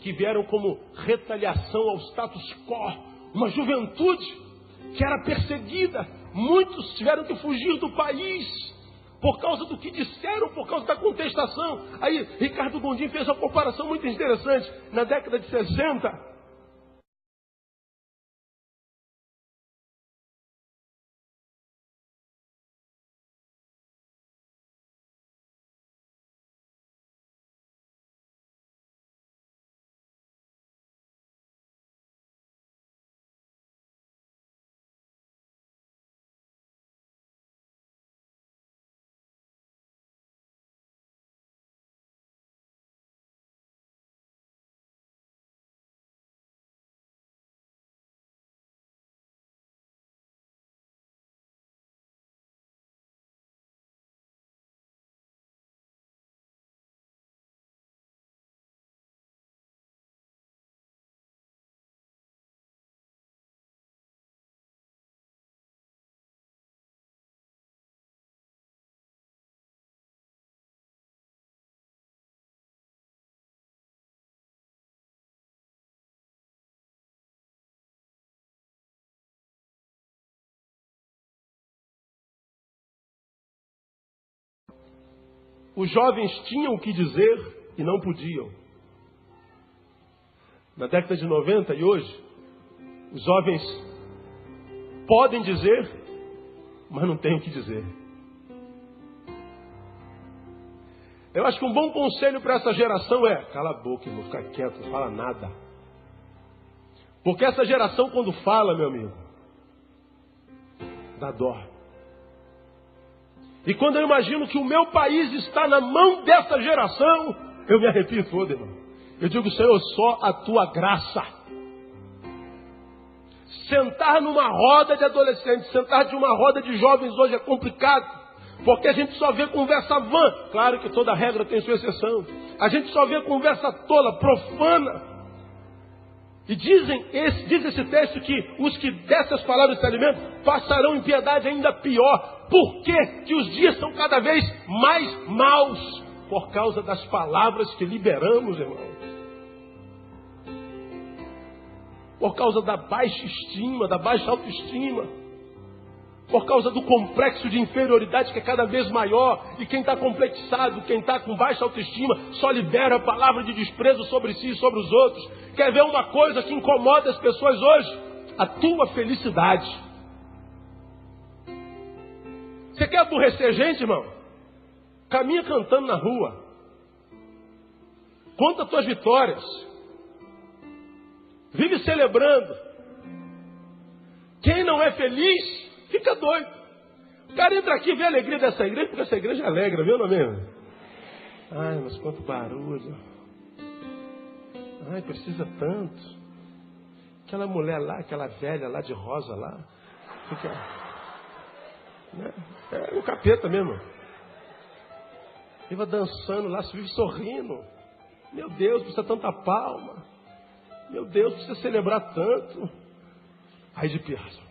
que vieram como retaliação ao status quo. Uma juventude que era perseguida. Muitos tiveram que fugir do país por causa do que disseram, por causa da contestação. Aí Ricardo Gondim fez uma comparação muito interessante. Na década de 60, os jovens tinham o que dizer e não podiam. Na década de 90 e hoje, os jovens podem dizer, mas não têm o que dizer. Eu acho que um bom conselho para essa geração é: cala a boca, irmão, fica quieto, não fala nada. Porque essa geração, quando fala, meu amigo, dá dó. E quando eu imagino que o meu país está na mão dessa geração, eu me arrepio todo, irmão. Eu digo: Senhor, só a tua graça. Sentar numa roda de adolescentes, sentar de uma roda de jovens hoje é complicado. Porque a gente só vê conversa vã. Claro que toda regra tem sua exceção. A gente só vê conversa tola, profana. E diz esse texto que os que dessas palavras se alimentam passarão em piedade ainda pior. Por que os dias são cada vez mais maus? Por causa das palavras que liberamos, irmão. Por causa da baixa estima, da baixa autoestima. Por causa do complexo de inferioridade que é cada vez maior. E quem está complexado, quem está com baixa autoestima, só libera a palavra de desprezo sobre si e sobre os outros. Quer ver uma coisa que incomoda as pessoas hoje? A tua felicidade. Você quer aborrecer gente, irmão? Caminha cantando na rua. Conta as tuas vitórias. Vive celebrando. Quem não é feliz, fica doido. O cara entra aqui e vê a alegria dessa igreja, porque essa igreja é alegre, viu, não é mesmo? Ai, mas quanto barulho. Ai, precisa tanto. Aquela mulher lá, aquela velha lá de rosa lá, fica... É um capeta mesmo. Viva dançando lá, vive sorrindo. Meu Deus, precisa tanta palma. Meu Deus, precisa celebrar tanto. Ai de piada.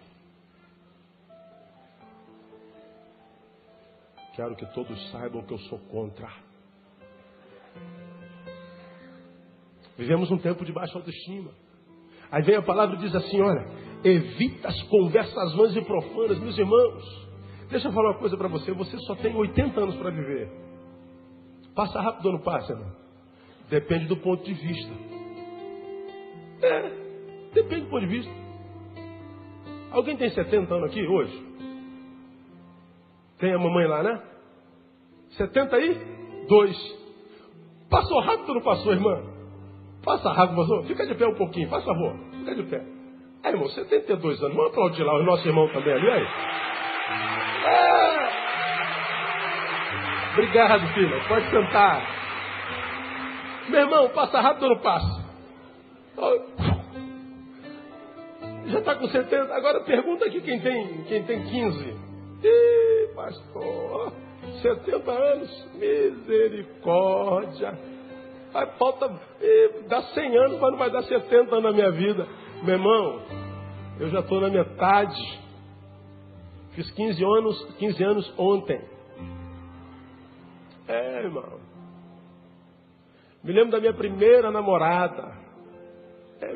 Quero que todos saibam que eu sou contra. Vivemos um tempo de baixa autoestima. Aí vem a palavra e diz assim: olha, evita as conversas vãs e profanas. Meus irmãos, deixa eu falar uma coisa para você. Você só tem 80 anos para viver. Passa rápido ou não passa, irmão? Depende do ponto de vista. Depende do ponto de vista. Alguém tem 70 anos aqui hoje? Tem a mamãe lá, né? 72. Passou rápido ou não passou, irmã? Passa rápido, passou? Fica de pé um pouquinho, faz favor. Fica de pé. Aí, irmão, 72 anos. Vamos aplaudir lá o nosso irmão também ali, aí. Obrigado, filha. Pode sentar. Meu irmão, passa rápido ou não passa? Já está com 70. Agora pergunta aqui quem tem 15. Ih, pastor, 70 anos. Misericórdia. Aí falta, dá 100 anos, mas não vai dar 70 anos na minha vida. Meu irmão, eu já estou na metade. Fiz 15 anos ontem. Irmão. Me lembro da minha primeira namorada.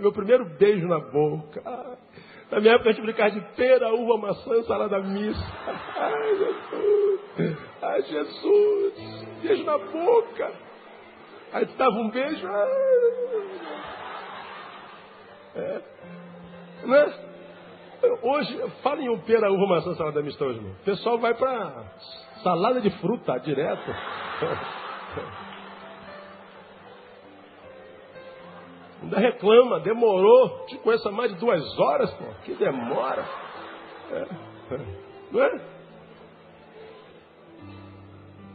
Meu primeiro beijo na boca. Na minha época a gente brincava de pera, uva, maçã, salada mista. Ai, Jesus. Ai, Jesus. Beijo na boca. Aí tu dava um beijo. Né? Hoje, fala em um pera, uva, maçã, salada mista hoje, meu. O pessoal vai pra salada de fruta direto. Ainda reclama, demorou. Te conheço há mais de 2 horas, pô. Que demora. Não é?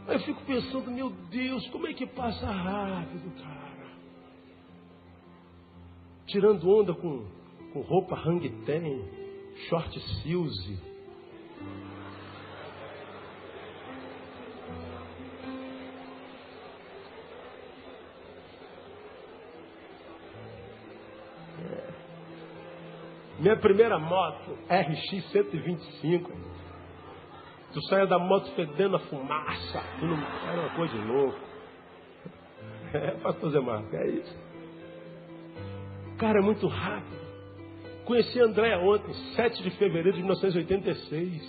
Aí eu fico pensando, meu Deus, como é que passa rápido, cara. Tirando onda com roupa hang ten, short silze. Minha primeira moto, RX 125. Tu saia da moto fedendo a fumaça. Era uma coisa de louco. Pastor Zé Marcos, é isso. Cara, é muito rápido. Conheci a Andréia ontem, 7 de fevereiro de 1986.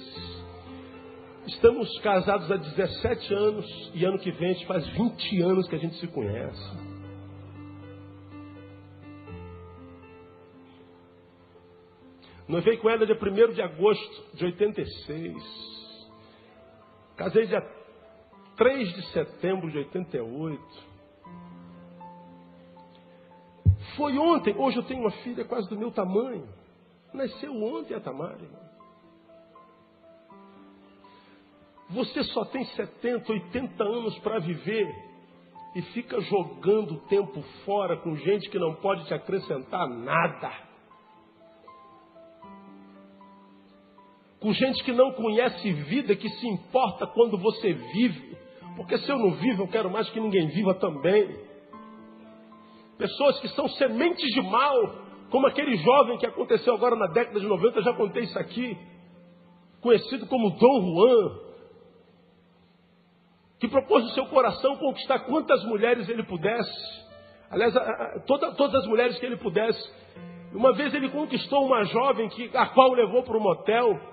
Estamos casados há 17 anos. E ano que vem a gente faz 20 anos que a gente se conhece. Noivei com ela dia 1º de agosto de 86. Casei dia 3 de setembro de 88. Foi ontem. Hoje eu tenho uma filha quase do meu tamanho. Nasceu ontem a Tamara. Você só tem 70, 80 anos para viver e fica jogando o tempo fora com gente que não pode te acrescentar nada. Com gente que não conhece vida, que se importa quando você vive. Porque se eu não vivo, eu quero mais que ninguém viva também. Pessoas que são sementes de mal, como aquele jovem que aconteceu agora na década de 90, eu já contei isso aqui, conhecido como Dom Juan, que propôs no seu coração conquistar quantas mulheres ele pudesse. Aliás, todas as mulheres que ele pudesse. Uma vez ele conquistou uma jovem a qual levou para um motel.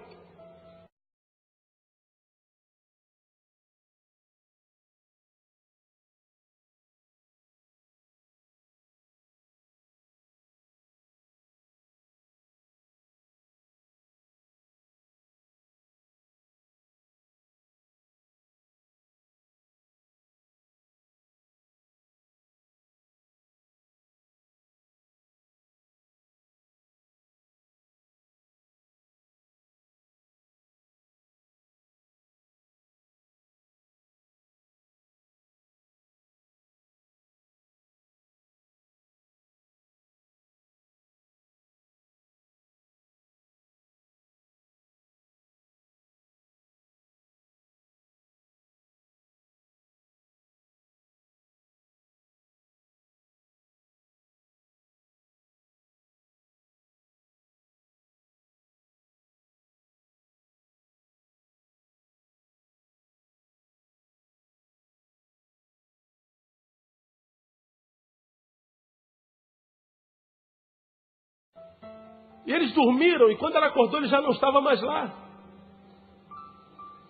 E eles dormiram, e quando ela acordou, ele já não estava mais lá.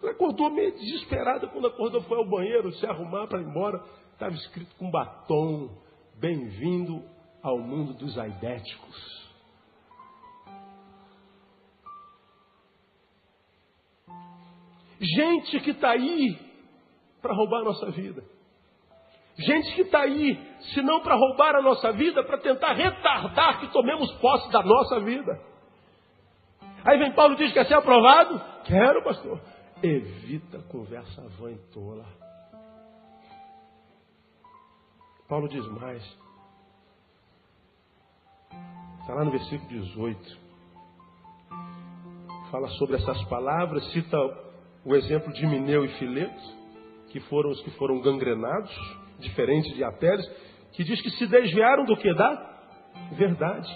Ela acordou meio desesperada, quando acordou foi ao banheiro se arrumar para ir embora. Estava escrito com batom, bem-vindo ao mundo dos aidéticos. Gente que está aí para roubar a nossa vida. Gente que está aí, se não para roubar a nossa vida, para tentar retardar que tomemos posse da nossa vida. Aí vem Paulo e diz: quer ser aprovado? Quero, pastor. Evita conversa vã e tola. Paulo diz mais. Está lá no versículo 18. Fala sobre essas palavras, cita o exemplo de Himeneu e Fileto, que foram os que foram gangrenados, diferente de Apeles, que diz que se desviaram do que? Da verdade.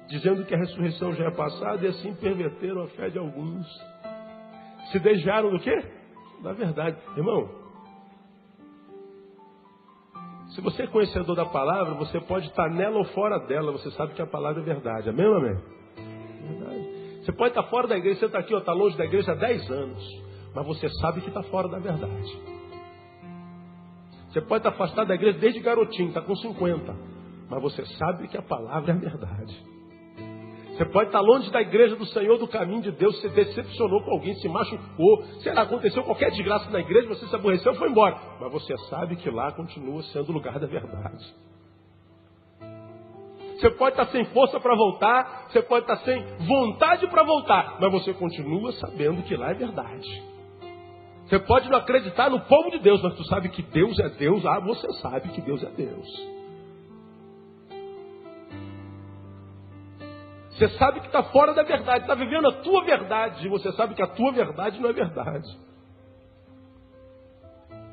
Dizendo que a ressurreição já é passada e assim perverteram a fé de alguns. Se desviaram do quê? Da verdade. Irmão, se você é conhecedor da palavra, você pode estar nela ou fora dela, você sabe que a palavra é verdade. Amém ou amém? Verdade. Você pode estar fora da igreja, você está aqui, está longe da igreja há 10 anos, mas você sabe que está fora da verdade. Você pode estar afastado da igreja desde garotinho, está com 50, mas você sabe que a palavra é a verdade. Você pode estar longe da igreja do Senhor, do caminho de Deus, se decepcionou com alguém, se machucou, sei lá, aconteceu qualquer desgraça na igreja, você se aborreceu e foi embora. Mas você sabe que lá continua sendo o lugar da verdade. Você pode estar sem força para voltar, você pode estar sem vontade para voltar, mas você continua sabendo que lá é verdade. Você pode não acreditar no povo de Deus, mas tu sabe que Deus é Deus, você sabe que Deus é Deus. Você sabe que está fora da verdade, está vivendo a tua verdade, e você sabe que a tua verdade não é verdade.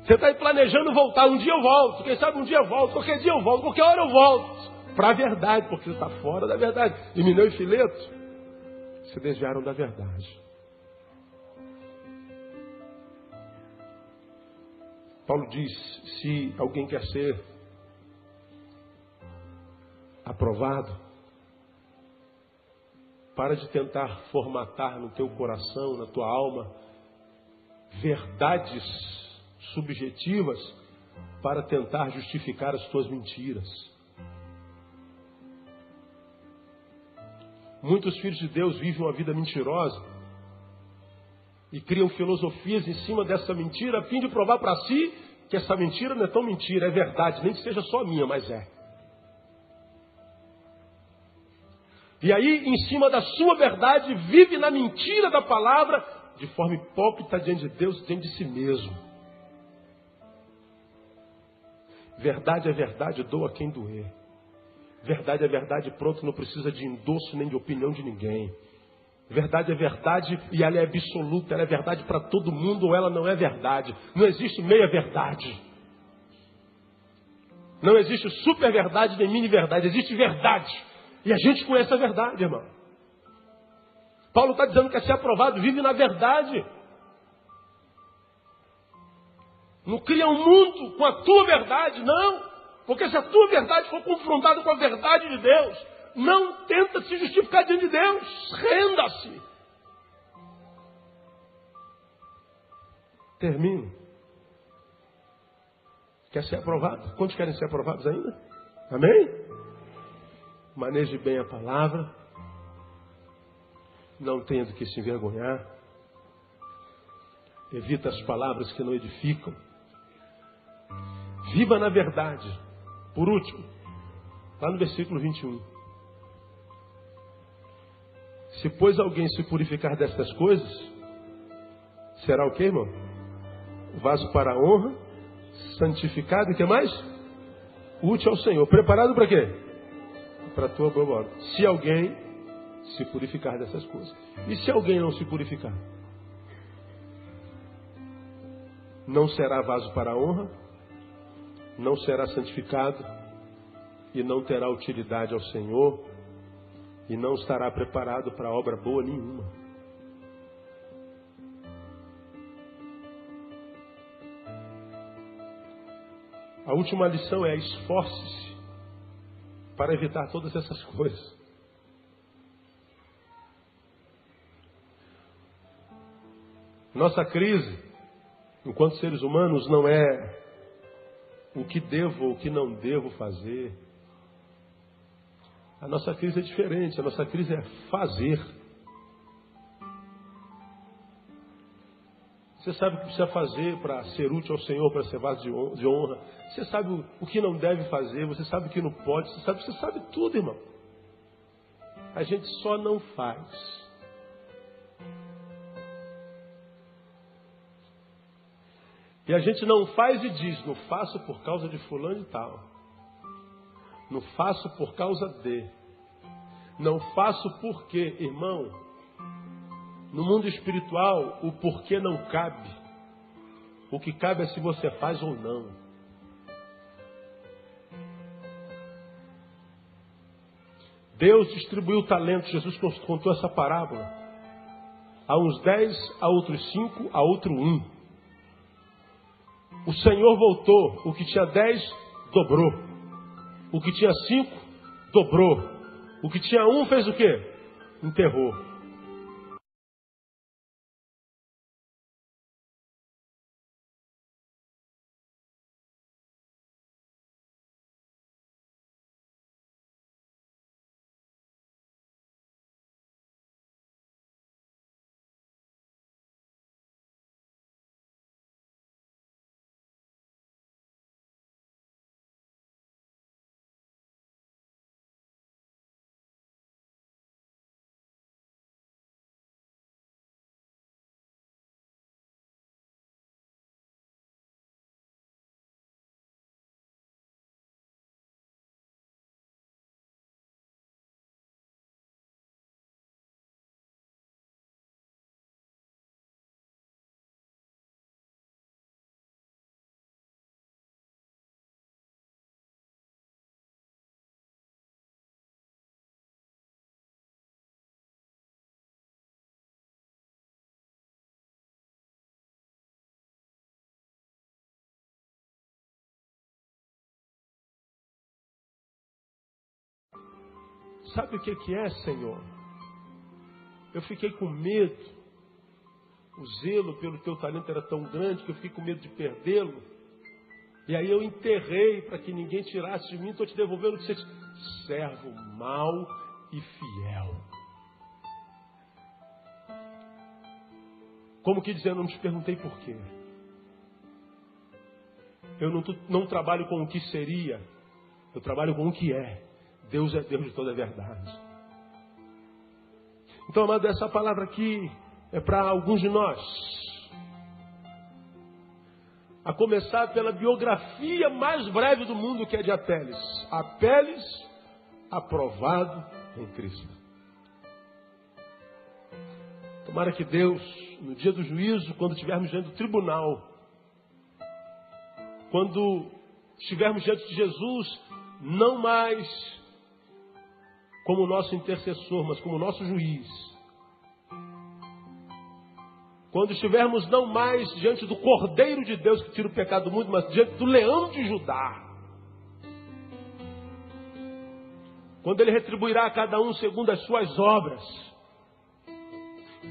Você está aí planejando voltar, um dia eu volto, quem sabe um dia eu volto, qualquer dia eu volto, qualquer hora eu volto. Para a verdade, porque você está fora da verdade. E Himeneu e Fileto se desviaram da verdade. Paulo diz, se alguém quer ser aprovado, para de tentar formatar no teu coração, na tua alma, verdades subjetivas para tentar justificar as tuas mentiras. Muitos filhos de Deus vivem uma vida mentirosa e criam filosofias em cima dessa mentira a fim de provar para si que essa mentira não é tão mentira, é verdade, nem que seja só minha, mas é. E aí, em cima da sua verdade, vive na mentira da palavra, de forma hipócrita diante de Deus, diante de si mesmo. Verdade é verdade, doa quem doer. Verdade é verdade, pronto, não precisa de endosso nem de opinião de ninguém. Verdade é verdade e ela é absoluta, ela é verdade para todo mundo ou ela não é verdade. Não existe meia verdade. Não existe super verdade nem mini verdade, existe verdade. E a gente conhece a verdade, irmão. Paulo está dizendo que é ser aprovado, vive na verdade. Não cria um mundo com a tua verdade, não. Porque se a tua verdade for confrontada com a verdade de Deus, não tenta se justificar diante de Deus. Renda-se. Termino. Quer ser aprovado? Quantos querem ser aprovados ainda? Amém? Maneje bem a palavra. Não tenha do que se envergonhar. Evita as palavras que não edificam. Viva na verdade. Por último, lá no versículo 21. Se, pois, alguém se purificar destas coisas, será o que, irmão? Vaso para a honra, santificado e o que mais? Útil ao Senhor. Preparado para quê? Para a tua boa obra. Se alguém se purificar dessas coisas. E se alguém não se purificar? Não será vaso para a honra, não será santificado e não terá utilidade ao Senhor e não estará preparado para obra boa nenhuma. A última lição é: esforce-se para evitar todas essas coisas. Nossa crise, enquanto seres humanos, não é o que devo ou o que não devo fazer. A nossa crise é diferente. A nossa crise é fazer. Você sabe o que precisa fazer para ser útil ao Senhor, para ser vaso de honra. Você sabe o que não deve fazer, você sabe o que não pode, você sabe tudo, irmão. A gente só não faz. E a gente não faz e diz, não faço por causa de fulano e tal. Não faço por causa de. Não faço porque, irmão, no mundo espiritual, o porquê não cabe. O que cabe é se você faz ou não. Deus distribuiu talentos. Jesus contou essa parábola. A uns 10, a outros 5, a outro 1. O Senhor voltou. O que tinha 10, dobrou. O que tinha 5, dobrou. O que tinha 1 fez o quê? Enterrou. Sabe o que é, Senhor? Eu fiquei com medo. O zelo pelo teu talento era tão grande que eu fiquei com medo de perdê-lo. E aí eu enterrei para que ninguém tirasse de mim. Estou te devolvendo o que você disse. Servo mau e fiel. Como que dizendo, eu não te perguntei por quê. Eu não trabalho com o que seria. Eu trabalho com o que é. Deus é Deus de toda a verdade. Então, amado, essa palavra aqui é para alguns de nós. A começar pela biografia mais breve do mundo, que é de Apeles. Apeles, aprovado em Cristo. Tomara que Deus, no dia do juízo, quando estivermos diante do tribunal, quando estivermos diante de Jesus, não mais como nosso intercessor, mas como nosso juiz. Quando estivermos não mais diante do Cordeiro de Deus que tira o pecado do mundo, mas diante do Leão de Judá. Quando Ele retribuirá a cada um segundo as suas obras.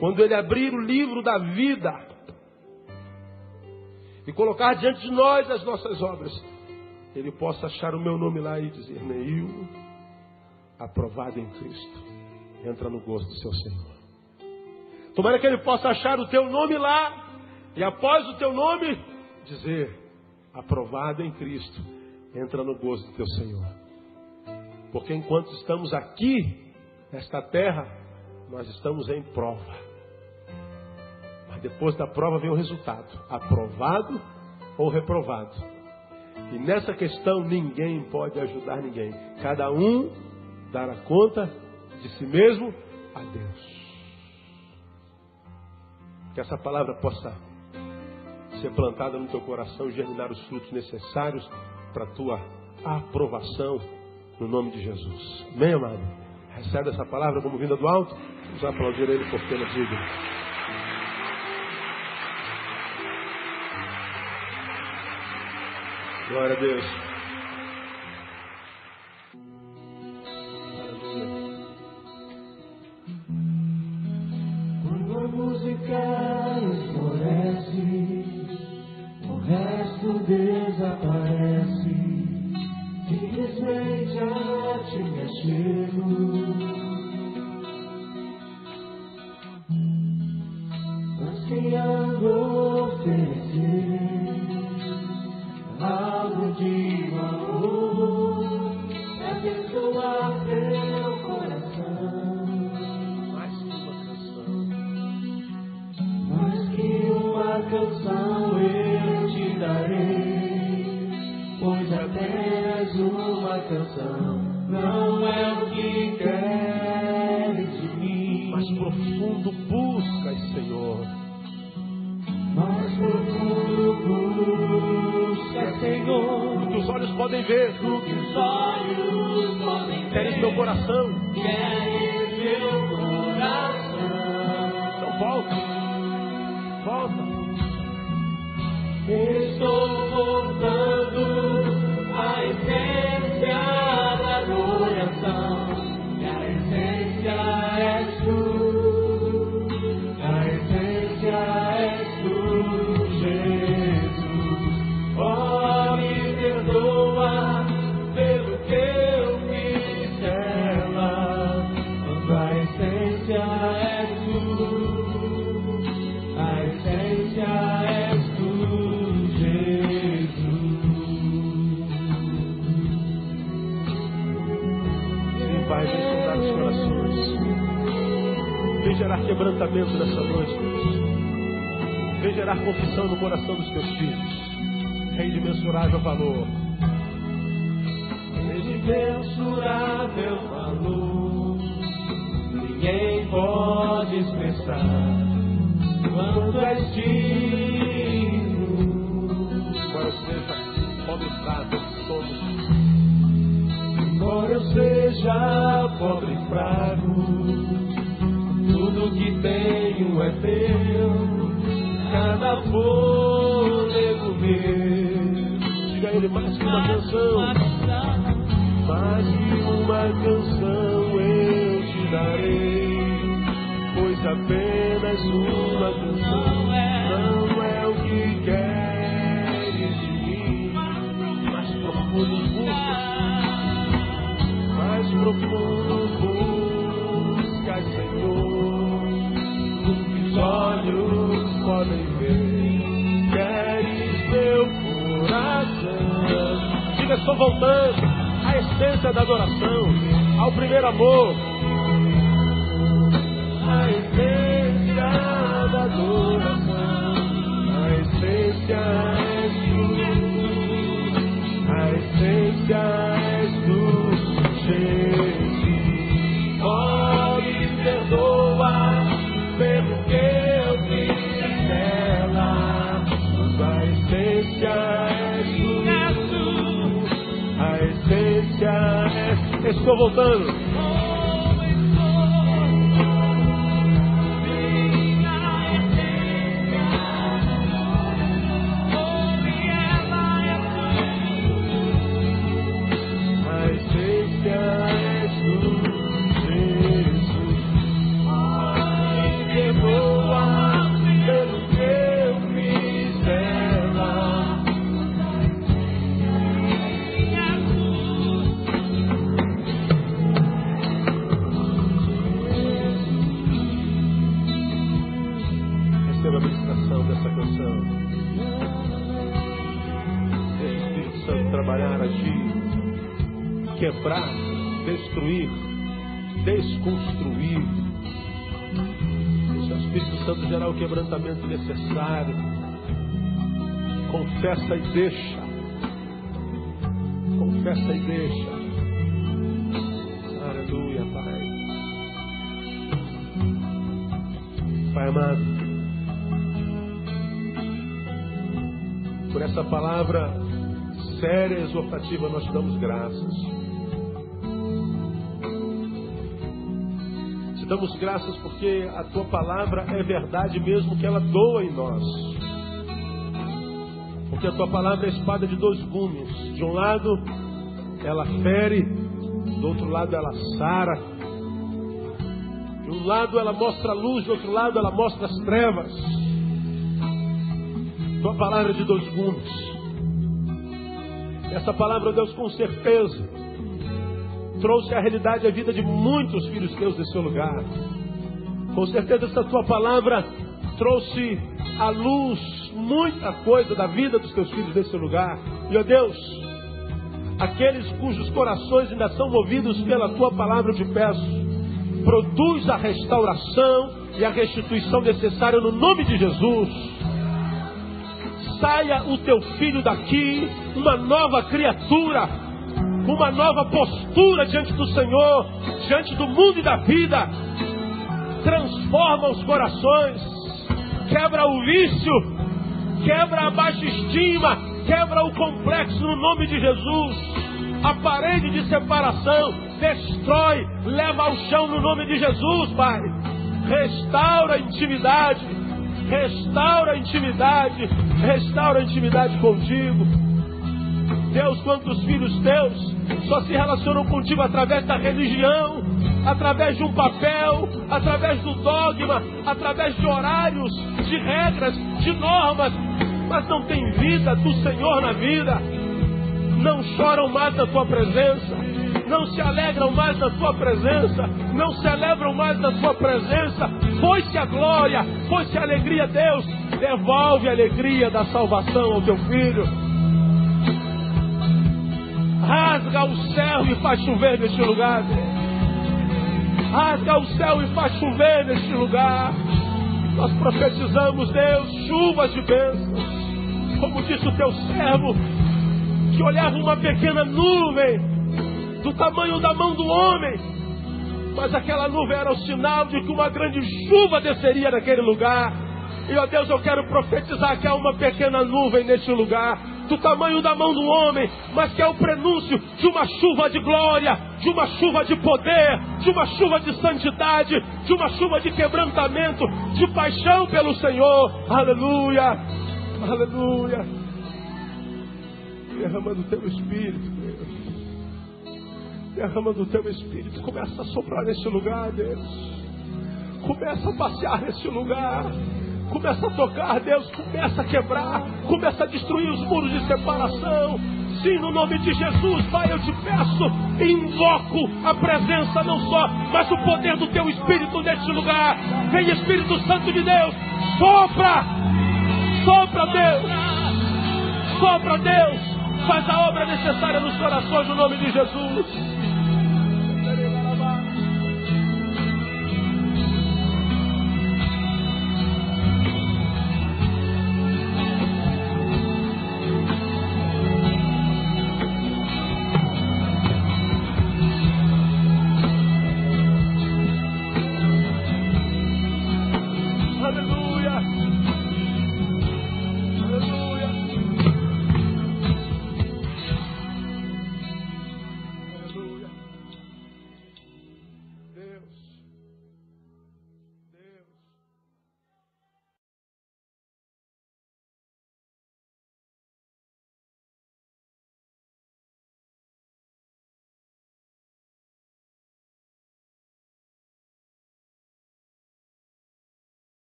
Quando Ele abrir o livro da vida e colocar diante de nós as nossas obras, Ele possa achar o meu nome lá e dizer, Neil, aprovado em Cristo, entra no gozo do seu Senhor. Tomara que Ele possa achar o teu nome lá e após o teu nome dizer, aprovado em Cristo, entra no gozo do teu Senhor. Porque enquanto estamos aqui nesta terra, nós estamos em prova. Mas depois da prova vem o resultado, aprovado ou reprovado. E nessa questão ninguém pode ajudar ninguém. Cada um dará conta de si mesmo a Deus. Que essa palavra possa ser plantada no teu coração e germinar os frutos necessários para a tua aprovação no nome de Jesus. Amém, amado? Recebe essa palavra como vinda do alto. Vamos aplaudir Ele porque Ele é digno. Glória a Deus. Quando a música esmorece, o resto desaparece. Simplesmente a te mexendo. Ansiando canção não é o que queres de mim. Mais profundo buscas, Senhor. Mais profundo buscas, Senhor. O que os olhos podem ver. O que os olhos podem ver. Queres meu coração. Queres meu coração. Então volta. Volta. Estou voltando à essência da adoração. E a essência és tu. A essência és tu, Jesus. Oh, me perdoa pelo que eu fiz dela. Quando a essência és tu. A essência és tu. Pai, vem sondar os corações. Vem gerar quebrantamento nessa noite. Vem gerar confissão no coração dos teus filhos. É imensurável valor. É imensurável valor. Ninguém pode expressar quanto és digno. Embora eu seja pobre e fraco, somos. Embora eu seja pobre e fraco, tudo que tenho é teu, cada fôlego meu. Diga a ele mais que uma canção. Mais que uma canção eu te darei, pois apenas uma canção não é o que queres de mim. Mais profundo buscas. Mais profundo buscas, Senhor, o que os olhos podem ver. Queres meu coração. Diga, estou voltando à essência da adoração, ao primeiro amor. A essência da adoração, a essência és tu, a essência és tu, Jesus. Oh, me perdoa pelo que eu fiz dela, a essência és tu, a essência és tu. Estou voltando. Quebrar, destruir, desconstruir. Deixa o Espírito Santo gerar o quebrantamento necessário. Confessa e deixa. Confessa e deixa. Aleluia, Pai. Pai amado, por essa palavra séria e exortativa nós te damos graças. Damos graças porque a tua palavra é verdade mesmo que ela doa em nós. Porque a tua palavra é espada de dois gumes. De um lado ela fere, do outro lado ela sara. De um lado ela mostra a luz, do outro lado ela mostra as trevas. Tua palavra é de dois gumes. Essa palavra, Deus, com certeza trouxe a realidade e a vida de muitos filhos teus nesse lugar. Com certeza essa tua palavra trouxe à luz muita coisa da vida dos teus filhos nesse lugar. E, ó Deus, aqueles cujos corações ainda são movidos pela tua palavra, eu te peço, produz a restauração e a restituição necessária no nome de Jesus. Saia o teu filho daqui, uma nova criatura, uma nova postura diante do Senhor, diante do mundo e da vida. Transforma os corações, quebra o vício, quebra a baixa estima, quebra o complexo no nome de Jesus. A parede de separação, destrói, leva ao chão no nome de Jesus, Pai. Restaura a intimidade, restaura a intimidade, restaura a intimidade contigo. Deus, quantos filhos teus só se relacionam contigo através da religião, através de um papel, através do dogma, através de horários, de regras, de normas, mas não tem vida do Senhor na vida. Não choram mais na tua presença, não se alegram mais na tua presença, não celebram mais na tua presença. Foi-se a glória, foi-se a alegria, Deus. Devolve a alegria da salvação ao teu filho. Rasga o céu e faz chover neste lugar, Deus. Rasga o céu e faz chover neste lugar. Nós profetizamos, Deus, chuvas de bênçãos. Como disse o teu servo, que olhava uma pequena nuvem do tamanho da mão do homem, mas aquela nuvem era o sinal de que uma grande chuva desceria naquele lugar. E, ó Deus, eu quero profetizar que há uma pequena nuvem neste lugar, do tamanho da mão do homem, mas que é o prenúncio de uma chuva de glória, de uma chuva de poder, de uma chuva de santidade, de uma chuva de quebrantamento, de paixão pelo Senhor. Aleluia, aleluia. Derrama do teu Espírito, Deus. Derrama do teu Espírito. Começa a soprar neste lugar, Deus. Começa a passear neste lugar. Começa a tocar, Deus. Começa a quebrar. Começa a destruir os muros de separação. Sim, no nome de Jesus, Pai, eu te peço, invoco a presença não só, mas o poder do teu Espírito neste lugar. Vem, Espírito Santo de Deus. Sopra. Sopra, Deus. Sopra, Deus. Faz a obra necessária nos corações no nome de Jesus.